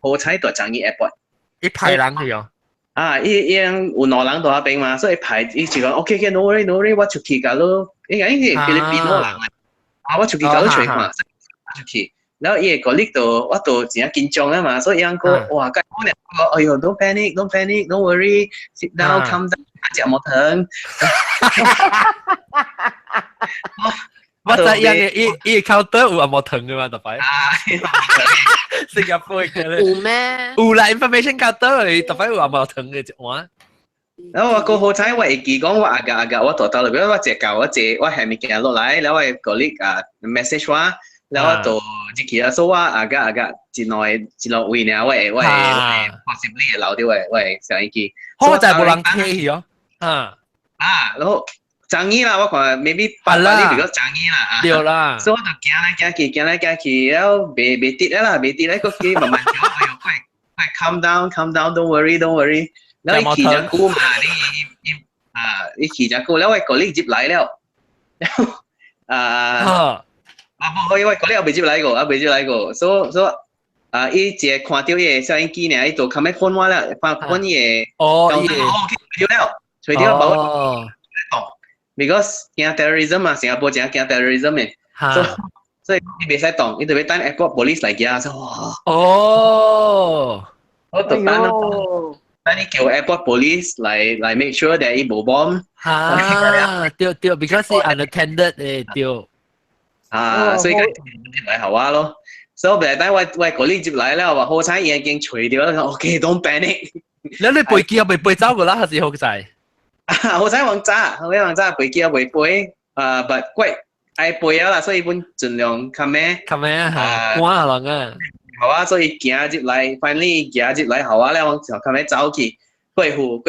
好彩在樟宜 airport，一排人去哦。啊，伊有兩人在那邊嘛，所以排伊就講 OK，no worry，我出去㗎咯，應該係菲律賓人啊，我出去㗎咯吹看，出去，然後伊個呢度我度真係緊張啊嘛，所以人講哇，咁我哋哎呦 ，don't panic，don't worry，sit down，calm down，隻冇疼。我知伊 counter 有冇疼嘅嘛，特別。新加坡嘅咧。有咩？有啦 ，information counter 特別有冇疼嘅一碗。然後我個好彩，我會記講我阿個我到到嚟，我隻教我係咪見落嚟，然後我個呢message 話，然後到自己啊，所以我阿個之內位呢，我 possibly 留啲喂上一期。好在冇人聽哦。然後。樟宜啦，我看 maybe 八呢邊個樟宜啦，對啦，所以我就行嚟去，然後未跌啦，個機慢慢調，快 calm down，don't worry，然後一起隻股嘛，你一起隻股，然後個你接嚟了，然後因為個你又未接嚟個，所以伊隻看到嘢收音機呢，伊度冚咩寬話啦，翻嘢，除掉冇。because 驚 terrorism 嘛，新加坡真係驚 terrorism 嘅，所以你袂使動，你特別等 airport police 嚟嘅，就哇，我特等你叫 airport police 嚟 make sure that 伊冇 bomb，對 ，because 係 unattended 誒，對，所以佢接嚟好啊咯，所以我等我嗰啲接嚟咧，我話好彩已經除掉啦 ，OK，don't panic，你背機又未背走個啦，還是好滯？好彩王炸背機啊，未背，but 貴愛背啊啦，所以本盡量看咩嚇，關下人啊，好啊，所以行入嚟 ，finally 行入嚟好啊咧，我就看咩走去貴婦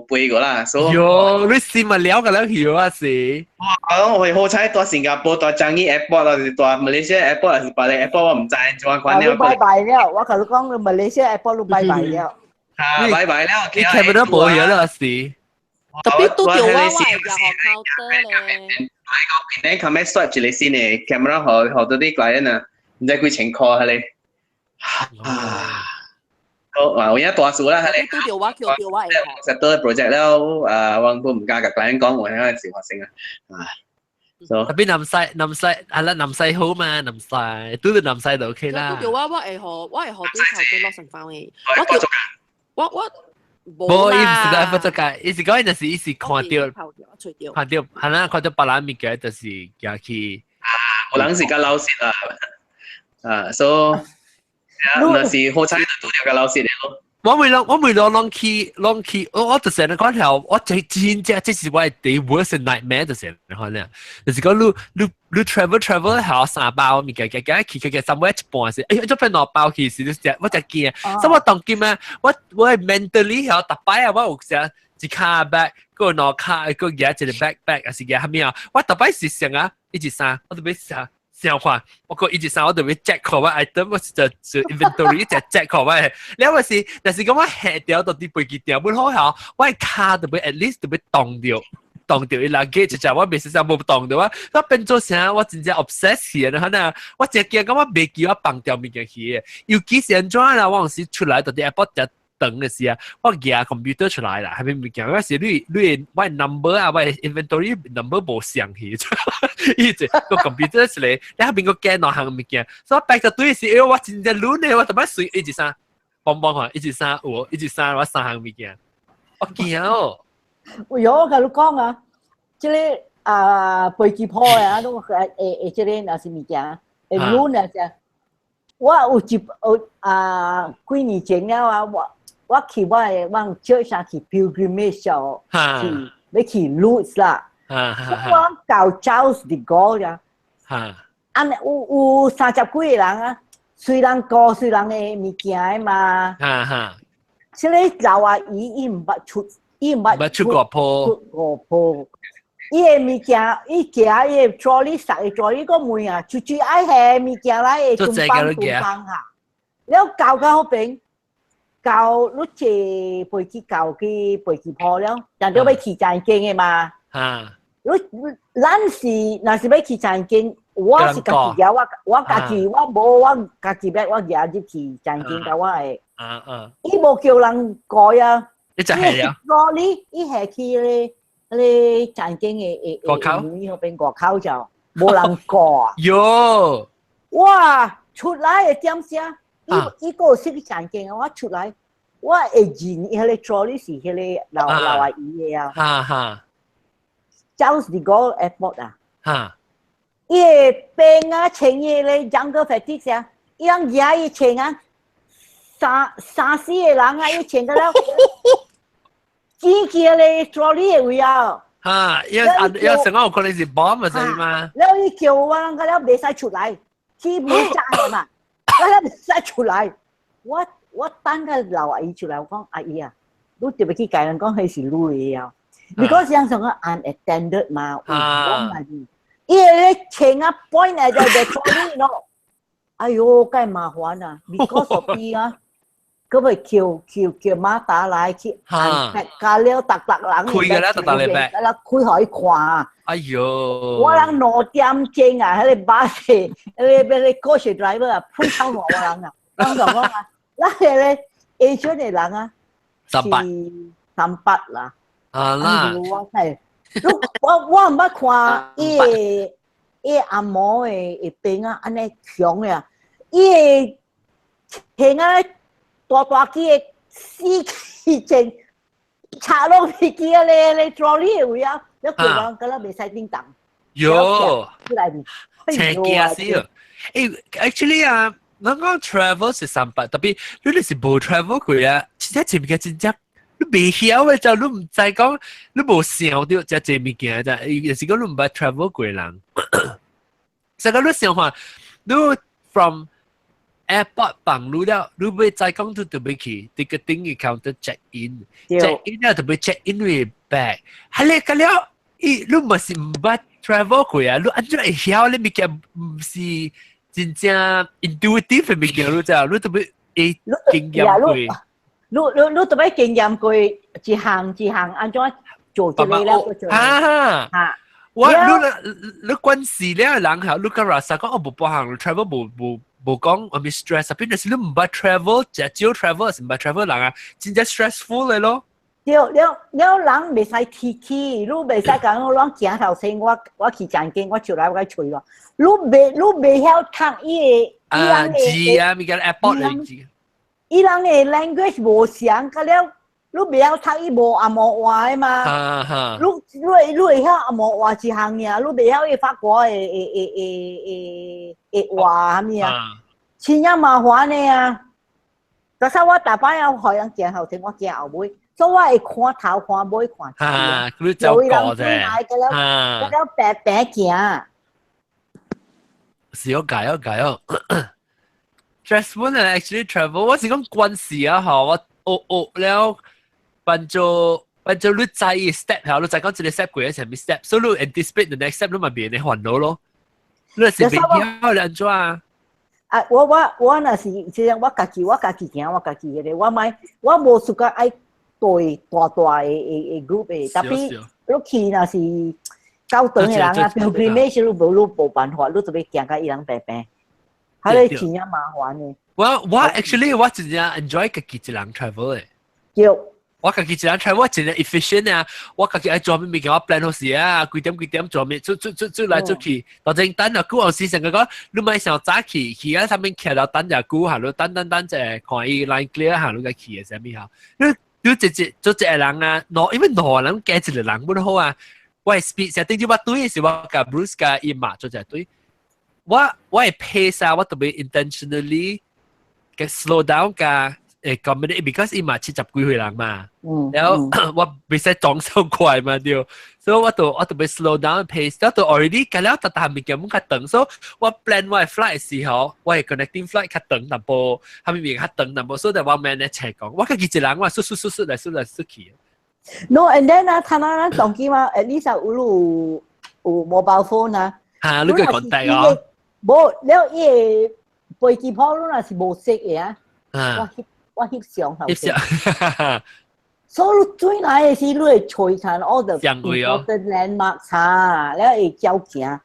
背個啦，所以喲，你試咪了個了曉啊是？哇，我好彩到新加坡到樟宜 airport 啊，到馬來西亞 airport 還是巴黎 airport 我唔知點關了。拜拜了，我同你講，馬來西亞 airport 都拜拜了。拜拜了，你睇唔到冇嘢啦是？特別都叫我係學 counter 咧。你琴日 swipe 住你先嚟 camera 學到啲 client 啊，唔知佢情況係你。好，我而家大數啦，係你。都叫我叫我係。實多 project แล้ว我都唔加กับ client 講，我係小學生啊。tapi 南西係啦，南西好嘛，南西都南西就 OK 啦。都叫我係學啲 counter 落成翻嘅。我。冇，伊唔是個 effort 做嘅，伊是講陣時伊是看到，係啦，看到別人物件就是行去。可能是個老師所以那是好彩都有個老師嚟咯。我未攞 long key，我就成日講條，我真正即是我係第 worst nightmare 就成日講咧，就是講你 travel 係3包物件，去 somewhere 一半時，哎呀，做咩攞包去時，我就驚，所以我當見咩，我係 mentally 係特擺啊，我有時一卡 bag，個攞卡個嘢一個 backpack，還是嘢係咩啊？我特擺是想啊，一隻衫，我特別想。想看，我個一直上我特別 check 過我 item， 我就 inventory 一直 check 過我。你話是，但是講我下掉到啲飛機掉本好效，我係卡特別 at least 特別動掉伊拉機，就我未實上冇動到啊。我變做啥？我真正 obsess 嘅，可能我只驚講我未記我放掉物件去，尤其是安怎啦？我有時出來到啲 airport 就等嘅時啊，我攞 computer 出來啦，係咪物件？嗰時你我 number 啊，我 inventory number 冇上去。一直個 computer 出嚟，你後邊個鏡落行物件，所以我 back 到對時，我真正亂咧，我特別水一直生，幫下，一直生我3行物件，我驚哦。有我同你講啊，即係飛機鋪啊，都即係那是物件，亂啊啫。我有幾年前了我去我 church 啊去 pilgrimage 去要去 Lourdes 啦。我教 Charles de Gaulle 啊，有30幾個人啊，雖然歌雖然嘅物件嘛，即係老阿姨伊唔捌出國鋪，伊个物件，伊行伊个助理塞个助理个门啊，就爱下物件来个中帮哈。了教到好边，教你坐飞机教去飞机鋪了，人哋要去站經嘅嘛。嚇！咱是若是要去站經，我是家己嘅，我家己我無我家己要我行入去站經，甲我會。伊無叫人改啊。你就係了。助理伊下去咧站經嘅國口，伊嗰邊國口就冇人過。喲！哇！出來嘅點聲。伊個識站經啊！我出來，我會認迄個助理是迄個老阿姨嘅啊。哈哈。就是個 airport 啊。哈。伊個病啊，穿伊個 jungle fatigue 啊，伊人嘢伊穿啊，三四個人啊，伊穿到了，只叫你助理嘅位啊。哈，有成個可能是 bomb 係嘛？แล้ว伊叫我人個了未使出來，基本站嘛。我唔使出來，我等個老阿姨出來，我講阿姨啊，你特別去教人講係是你嘅啊 ，because 像上個 unattended 嘛，伊個錢啊 point 嚟就助理咯，哎呦，梗係麻煩啊 ，because of 伊啊，佢咪叫馬打來去 unpack 加了特人，開嘅啦，特嚟咩？開可以看。哎呦！我人攞點鐘啊，喺度巴士，喺個 coach driver 啊，配抽我人啊，我就講啊，嗱係咧 agent 嘅人啊，38啦，啊啦，我係，我唔捌看伊阿嬷嘅病啊，安尼強嘅，伊個啊大機嘅死氣症，插落去機啊咧助理嘅位啊。一叫人嗰啦未使叮當。有。出來面。車架先啊！誒 ，actually 啊，我講 travel 是300，特別你哋是冇 travel 過啊，其實前面嘅真正你未曉嘅就你唔知講，你冇想到只這物件啫，有時講你唔捌 travel 過人。所以講你想話，你 from airport 放路了，你要再講到特別去，啲個頂嘅 counter check in 啊，特別 check in with bag，係咧咁了。你唔是唔捌 travel 過啊？你安怎會曉咧？物件唔是真正 intuitive 嘅物件，你知啊？你特別會經驗過。你特別經驗過一項安怎做出嚟咧？嚇！我你關係咧人係你個 rasa 講我冇幫行 travel 冇講我咪 stress，但係你唔捌 travel，只少 travel 是唔捌 travel 人啊，真正 stressful 嚟咯。了人未使提起，你未使講我行頭先，我去站經，我出來我吹咯。你未曉讀伊個字啊，咪叫 airport 嚟字。伊人嘅 language 無相，咁了你未曉讀伊無阿莫話嘅嘛。你會曉阿莫話一項嘢，你未曉伊法國嘅話咩啊？真係麻煩嘅啊！但係我大把要學人行頭先，我行後尾。所以我係看頭看尾看字啊，佢就過啫。嗰啲白白行。是有解有解哦。Stressful and actually travel， 我是講關係啊，嗬，我了，變做你在意 step 後，你在講這個 step 過一層咩 step，所以你 anticipate the next step，你咪變你煩惱咯。你係未曉你安怎啊？啊，我若是即係我家己行，我家己嘅咧，我無屬個愛。對大嘅 group 嘅，特別你去若是較長嘅人啊 ，pilgrimage 你冇辦法，你特別行到伊人白白，係你真係麻煩嘅。我 actually 我真正 enjoy 家己一人 travel 嘅。有。我家己一人 travel 真係 efficient 啊！我家己愛做咩物件，我 plan 好時啊，幾點做咩，出來出去。當陣等啊，久有時成個講，你咪想早去喺上面徛到等下久下，你等就看伊 line clear 下，你個去嘅啥物下，你做一個人啊，因為兩個人加一個人本好啊。我係 speed 成定啲我對是我甲 Bruce 甲伊媽做一對，我係 pace 啊，我特別 intentionally 嘅 slow down 甲comedy because 伊媽70幾歲人嘛，然後我未使裝上快嘛對，所以我特別 slow down pace，我就 already 㗎了，但係物件冇較長，所以我 plan 我 flight 嘅時候，我係 connecting flight 較長淡薄，後面較長淡薄，所以我 manage 講，我家己一人我嚟去。No, and then 啊，他那當機嘛，at least 有 mobile phone 啊。嚇，你個 contact 啊？冇，了伊個飛機炮，你若是無識嘅啊。我翕相後。翕相。所以最難嘅是你會隨看 all the important landmarks 啊，了會照行。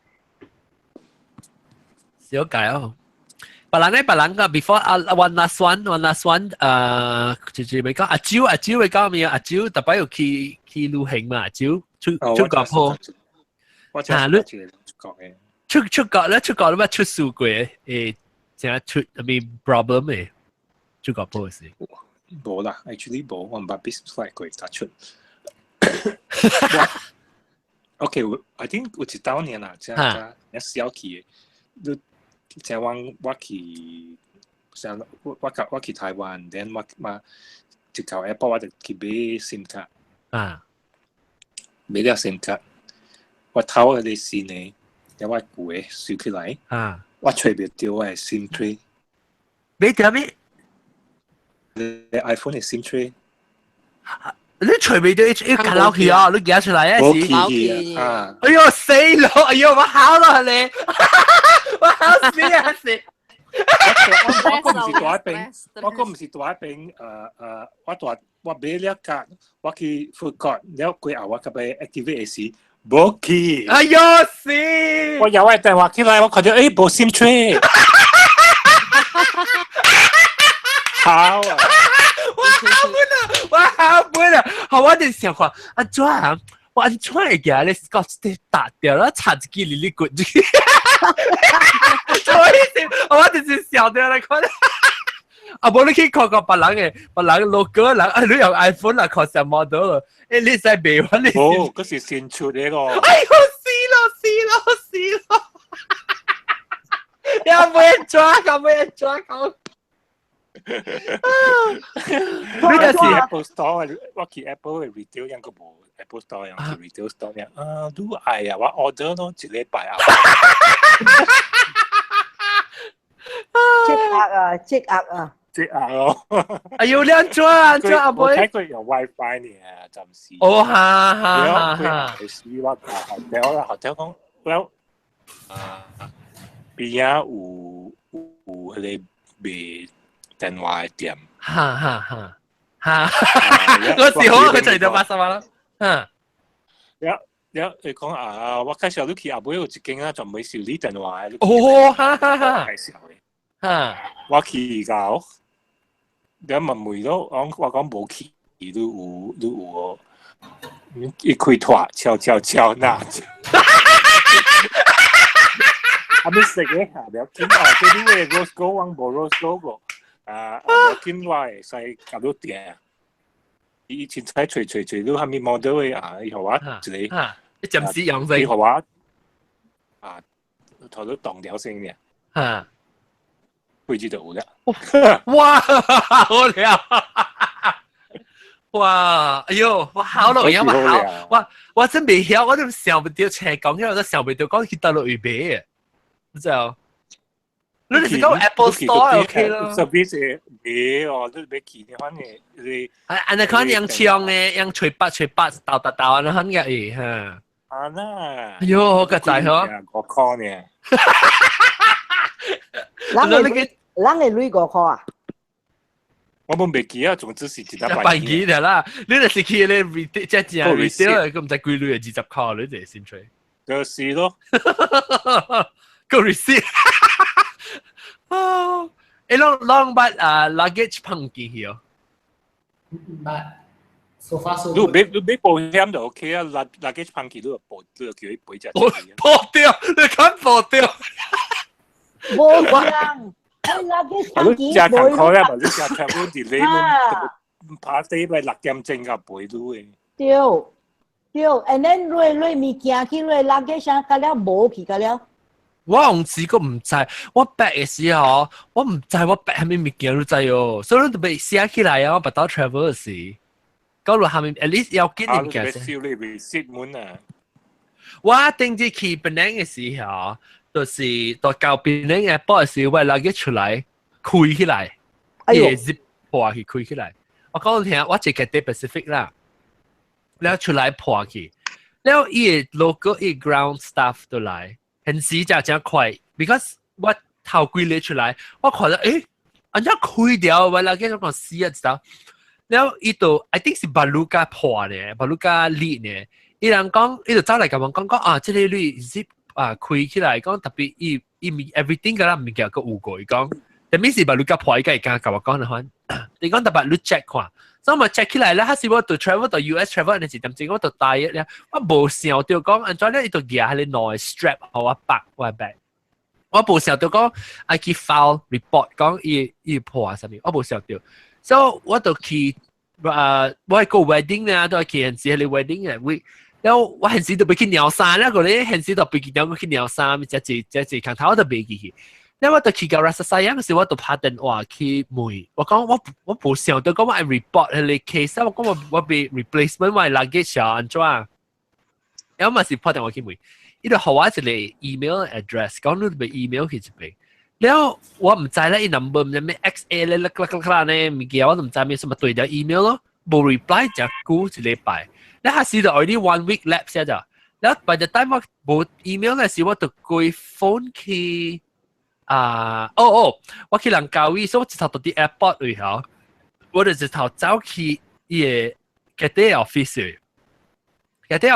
小解哦。別人個 before one last one，就是咪講阿蕉咪講咩啊？阿蕉特別要去旅行嘛？阿蕉出國鋪。嚇，你出國咧咩出事過？誒，成日出咩 problem 嘅？出國鋪時。冇啦 ，actually 冇，我唔捌 business flight 過打出。OK， I think 有一道年啦，即係一小氣嘅。即係我去，我去台灣 ，then 我一到 airport 我就去買 SIM 卡。啊，買了 SIM 卡，我偷嗰啲線呢，有我攰收起來。啊，我隨便掉我係 SIM tray。買掉咩？你 iPhone 係 SIM tray。你隨便掉一卡落去啊！你夾出來啊！是啊！哎呦死咯！哎呦我考咯你。我考死啊死！我唔是大兵，我買了架，我去 food court 了過後我咁樣 activate 時冇去。哎呦死！我有電話起來，我看到冇 SIM tray。好啊！我好笨啊！好，我哋想看阿莊，我安怎會嘅？你 Scotch 打掉了，插一支嚟滾住。我就是笑掉嚟看。啊，無你去看別人嘅 logo 人，啊，你用 iPhone 啦，看上 model 咯。誒，你使買翻你？哦，嗰是新出嘅個。哎呦，死咯！有冇人抓佢？你有時 Apple Store 我去 Apple 嘅 retail 樣個冇 Apple Store 樣去 retail store 樣啊，都係啊，我 order 咯，一禮拜啊。積壓咯。哎呦，你安怎阿妹？我睇佢有 WiFi 呢，暫時。哦哈。係我後頭講 ，well， 邊啊有嗰啲電話店，哈，嗰時好佢就嚟到80萬啦，你講啊，我介紹你去阿妹有一間啊，就唔係小李電話，哦，哈，介紹嘅，我去到，你問妹都，我講冇去，都有，一開拖，敲嗱，阿妹食嘅下邊，見啊，嗰啲咩 rose gold 王冇 rose gold 個。見話係搞到點？以前睇隨都係咪望到佢啊？以後話你一陣時養死。以後話啊，頭都當掉聲嘅。佢知道嘅。哇！好料！哇！哎呦，我考落有冇考？我真未曉，我都想唔到斜講，因為我都想唔到講去大陸預備嘅，就。你哋是講 Apple Store OK 咯。service 咩哦，都俾錢嘅反正你。安尼看樣唱嘅，樣吹八鬥安尼看嘅誒嚇。啊啦。哎呦，好個仔嗬。我 call 呢。人嘅女個 call 啊？我冇未記啊，總之是其他辦機嘅啦。你哋是去咧 retail 即係 retail，咁唔使幾鐳嘅20 call 你哋先吹。就是咯。個 receipt。哦，long but luggage 碰見去哦。But so far so good。你俾保險就 OK 啊，luggage 碰見都有保，都有叫佢賠隻。破掉，你敢破掉？冇人，luggage 碰見。加堂口咧，或者加長嗰啲你唔怕死咪6點鐘嘅賠都嘅。對 ，and then 你物件去你 luggage 上加了冇去加了。我用試過唔知，我白嘅時候，我唔知我白係咪物件都知哦，所以你特別寫起來啊，我不到 travel 時，嗰度下面 at least 有幾年嘅先。我頂住去檳城嘅時候，就是到到檳城嘅波嘅時候，我攞佢出來開起來，嘢 zip 破去開起來。我講你聽，我只係 Pacific 啦。แล้ว出來破去แล้ว伊個 logo 伊 ground staff 都來很時就真快 because 我頭幾日出來我看到อันนี้開掉เวลาแกต้อง試一陣แล้ว伊度 I think 是巴魯加破呢巴魯加裂呢伊人講伊度走嚟咁講啊這裡是開起來講特別伊 everything 㗎啦唔叫個有過伊講但係是巴魯加破伊個會咁我講啦你講特別你 check 看所以我 check 起來咧，係我到 travel 到 US travel 嗰陣時，點知我到大一咧，我冇想到講，安怎咧伊度夾喺你內 strap 好我back 我 back， 我冇想到講，I 去 file report 講伊破啊啥物，我冇想到，所以我就去我係個 wedding 咧，都係去現時喺你 wedding 嘅 week， แล้ว我現時就俾佢鳥衫啦，嗰啲現時就俾佢鳥佢鳥衫，只看頭我就俾佢。แล้วว่าตัวคีกับรัสเซียก็สิว่าตัวพาเดินว่าคีมวยว่าก็ว่าผู้เชี่ยวตัวก็ว่า I report เลย case ว่าก็ว่าไป replacement ว่า luggage อันจ้าแล้วมาสิพอแต่ว่าคีมวยอีเดียวเขาว่าจะเลย email address ก็นู่นไป email คือจะไปแล้วว่าไม่ใจแล้วอี number มันไม่ XA เลยลักเนี่ยมีเกี่ยวว่าไม่ใจมีสมัครตัวเดียว email 咯冇 reply จากกูจะเลยไปแล้วถ้าสิจะ already 1 week lapse จ้ะแล้ว by the time ว่า冇 email 咧สิว่าตัวกู phone คี我去人教會，所以我直頭到啲 airport 位後，我就直頭走去伊個 cadet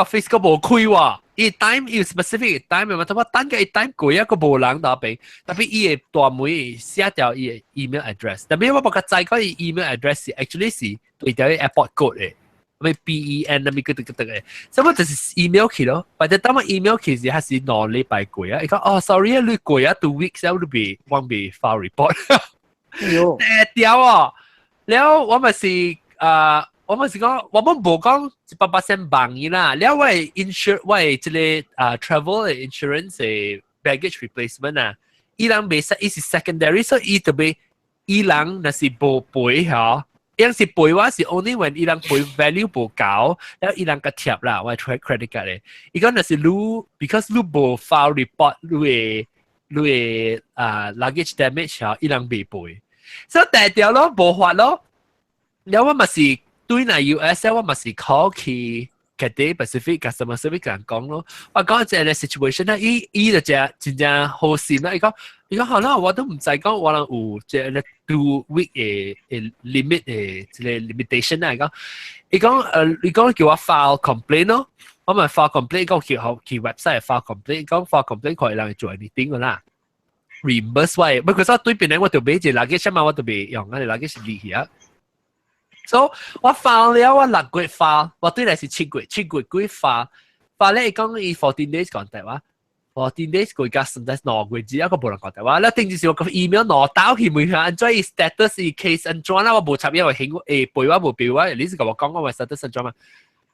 office 個冇開喎，伊 time 伊 specific time 咪話等個 time 過一個冇人到邊，特別伊個大妹寫掉伊個 email address，特別我冇個知嗰個 email address 是 actually 是對條 airport code 嘅。咪 BEN 啊，咪嗰啲嘅，所以我就是 email 佢咯。或者當我 email 佢時，係是攞禮拜過啊。佢講sorry 啊，你過啊 2 weeks แล้ว你忘被 file report。掉啊！แล้ว我咪是我咪是講，我冇講100%幫伊啦。แล้ว我係 insure， 我係即個travel insurance 嘅 baggage replacement 啊。伊人未實，伊是 secondary， 所以伊特別伊人那是冇賠嚇。ยังสิป่วยว่าสิ only when อีหลังป่วย value บ่เก่าแล้วอีหลังกระเทียบล่ะว่า credit card เลยอีกก็น่ะสิรู้ because รู้บ่ file report รู้luggage damage ฮะอีหลังบ่ป่วย so แต่เดียว咯บ่法咯แล้วว่ามันสิ對ใน US แล้วว่ามันสิ call 去 Cathay Pacific customer service 人講咯ว่า講即係 situation 啦伊就真正好心啦伊講好啦我都唔知講我能有即係 2 week 嘅 limit 嘅即係 limitation 啦伊講叫我 file complaint 咯我咪 file complaint 講叫去 website file complaint 講 file complaint 可以讓佢做 anything 㗎啦 reimburse 位不過對邊咧我就俾隻 luggage 嘛我就俾用我哋 luggage 離去啊so 我 file 了我6月 file 我對嚟是7月幾 file 咧伊講伊14 days 講大話14 days 佢加甚至2月之後個冇人講大話แล้ว定時我個 email 攞到佢每下安怎 status case 安怎啦我冇插因為背話冇背話你是同我講我 status 安怎嘛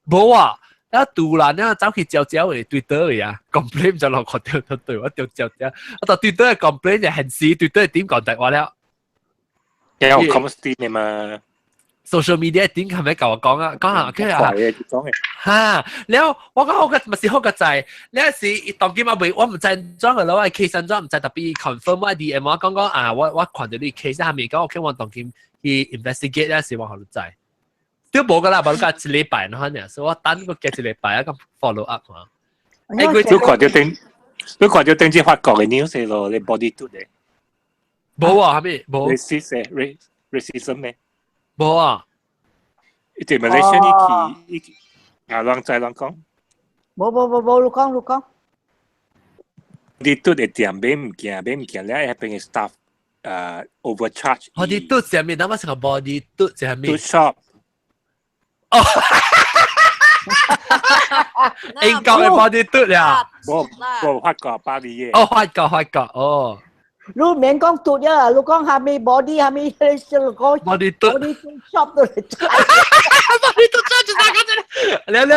冇啊แล้ว突然咧走去招嘅 Twitter 嚟啊 complain 就落個對我掉招我到 Twitter 嘅 complain 就顯示 Twitter 點講大話了有 comment 你嘛social media 點係咪教我講啊？講下跟住啊嚇，แล้ว我講好嘅咪是好嘅就係呢一時當今我唔知裝嘅咯，我 case 裝唔知特別 confirm 我 DM 我講啊，我看到啲 case 下面講我傾我當今去 investigate 咧時我好知，都冇噶啦，冇個一禮拜可能，所以我等個幾禮拜啊咁 follow up 嘛。你看到定之法國嘅 news 咯，你 body to 嘅。冇啊，係咪冇？racism 咩？冇啊！即係 Malaysia 呢期亂講。冇，你講。你都係點買物件咧，係俾 staff overcharge。我哋都上面諗乜成個 body 都上面。都 shop。哦。英國嘅 body 都呀。冇發覺巴黎嘅。哦，發覺哦。你免講嘟呀，你講下面 body 下面講 body 嘟 body shop 都嚟，body 嘟真係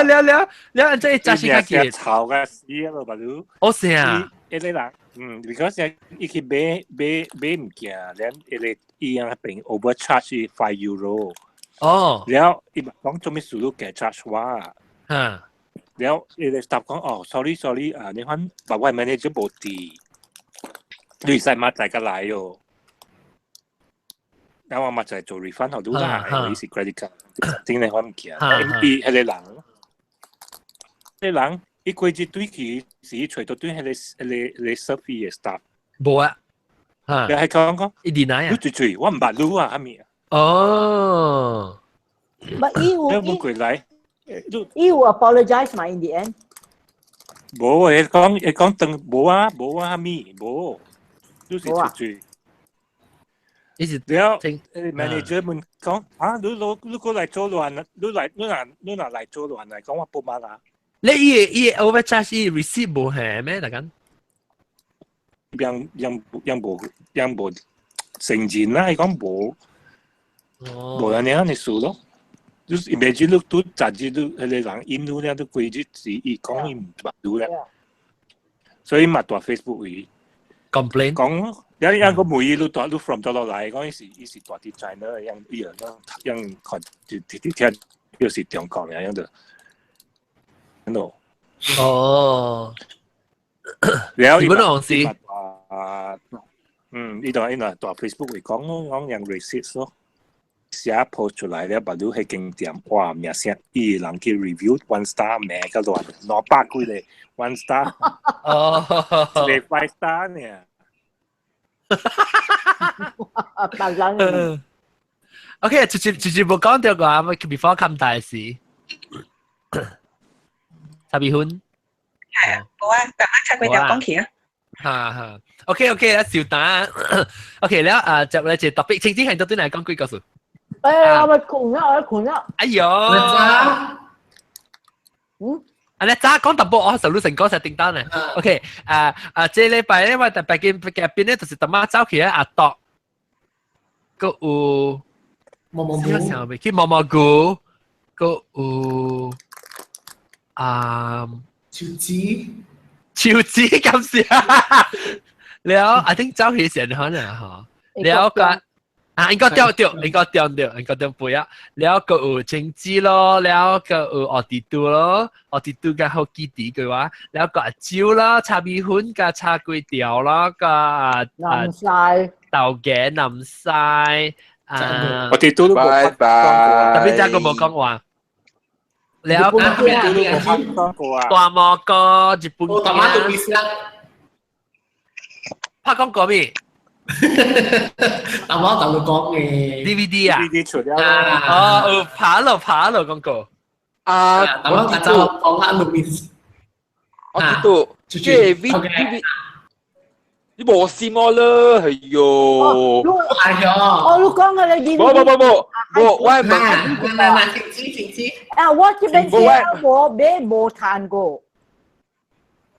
㗎，了，即係揸住架機，炒嘅死咯，巴魯。我成啊，誒啦，because 一去買物件，然後伊樣並 overcharge 5 euro。哦。แล้ว伊講做咩事都嘅 charge 話。嚇。แล้วstaff 講哦 sorry 啊，你看把我 manager 冇啲。你使乜仔嘅嚟喎？咁我咪就係做 refund 好多啦，你是 credit card，真係我唔記得。MP 係你人人一過節對佢是除到對係你 survey 嘅 staff。冇啊，嚇！你係講，一點奶啊？對，我唔捌路啊，係咪啊？哦。But you 冇過來。You apologize 嘛 in the end？ 冇，你講等冇啊，係咪？冇，都是對。แล้ว manager มัน講你過嚟做亂啊，你拿嚟做亂嚟講話報碼啦。你依 overcharge 依 receipt 冇係咩？大家ยัง冇承認啦，係講冇人哋你數咯。就是 imagine 你都雜誌都係你人印度咧都貴啲字，伊講伊唔捌到咧，所以咪大 Facebook 會 complain 講。有個每都大都 from 咗落嚟，講伊是大 designer， 樣看聽又是中國嘅樣度，喺度。哦，然後如果當時呢度大 Facebook 會講樣 racist 咯，寫 post 出嚟咧，把都係經典，哇！名聲伊人去 review one star 名個亂，800幾咧 one star， 你 5 star 呢？白人。OK， 直接冇講到話乜 before 咁大事。差別款。係啊，好啊，咁啊，差佢就講起啊。嚇 ，OK，啦，小蛋。OK，แล้วจะเราจะ topic จริงๆ係到底係講幾個數？我咪窮啊！哎呦！อันนี้จ้า講特步我上路成講實訂單咧 ，OK， 這禮拜咧我特別見邊咧就是特媽走起啊度，個有毛毛菇，佢毛毛菇，個有潮子咁時啊，แล้วI think 走起時可能嚇，แล้ว個。應該掉背啊！แล้วก็政治咯，แล้วก็อดีต咯嘅好基地嘅話，แล้วก็蕉啦，茶米粉嘅茶粿條啦，個南晒豆嘅南晒我哋都冇特別真係冇講話。แล้วก็大蘑菇日本嘅，拍廣告咩？但我就會講嘅 DVD 啊 ，DVD 出咗哦，爬樓廣告但我就講下裏面，我知道，即係 DVD， 你冇線我啦，係喲，係啊，我都講嘅你冇，我係唔停止，我這邊是我冇彈過，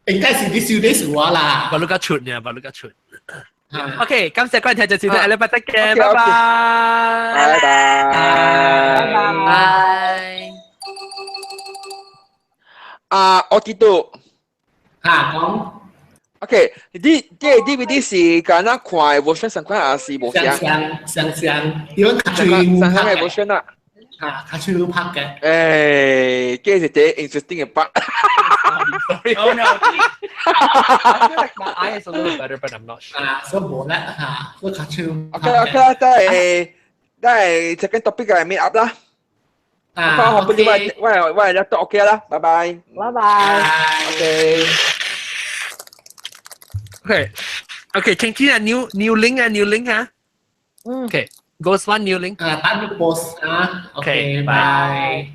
應該是啲少啲數啦，把你個出呢，把你個出。OK， 感謝各位聽眾收聽，禮拜得嘅，拜拜，拜。我知道。講。OK， 啲 DVD 是揀一塊 version 上塊還是冇相，因為佢上嘅 version 啦。佢最拍嘅。跟住啲 interesting 嘅 part。Oh no! I feel like my eye is a little better, but I'm not sure. 所以冇咧所以佢最。OK 啦，都係 second topic 嘅 meet up 啦。我本啲喂都 OK 啦，拜拜。拜拜。OK， 請記得 new link 啊。OK，goes one new link。單個 post OK，bye。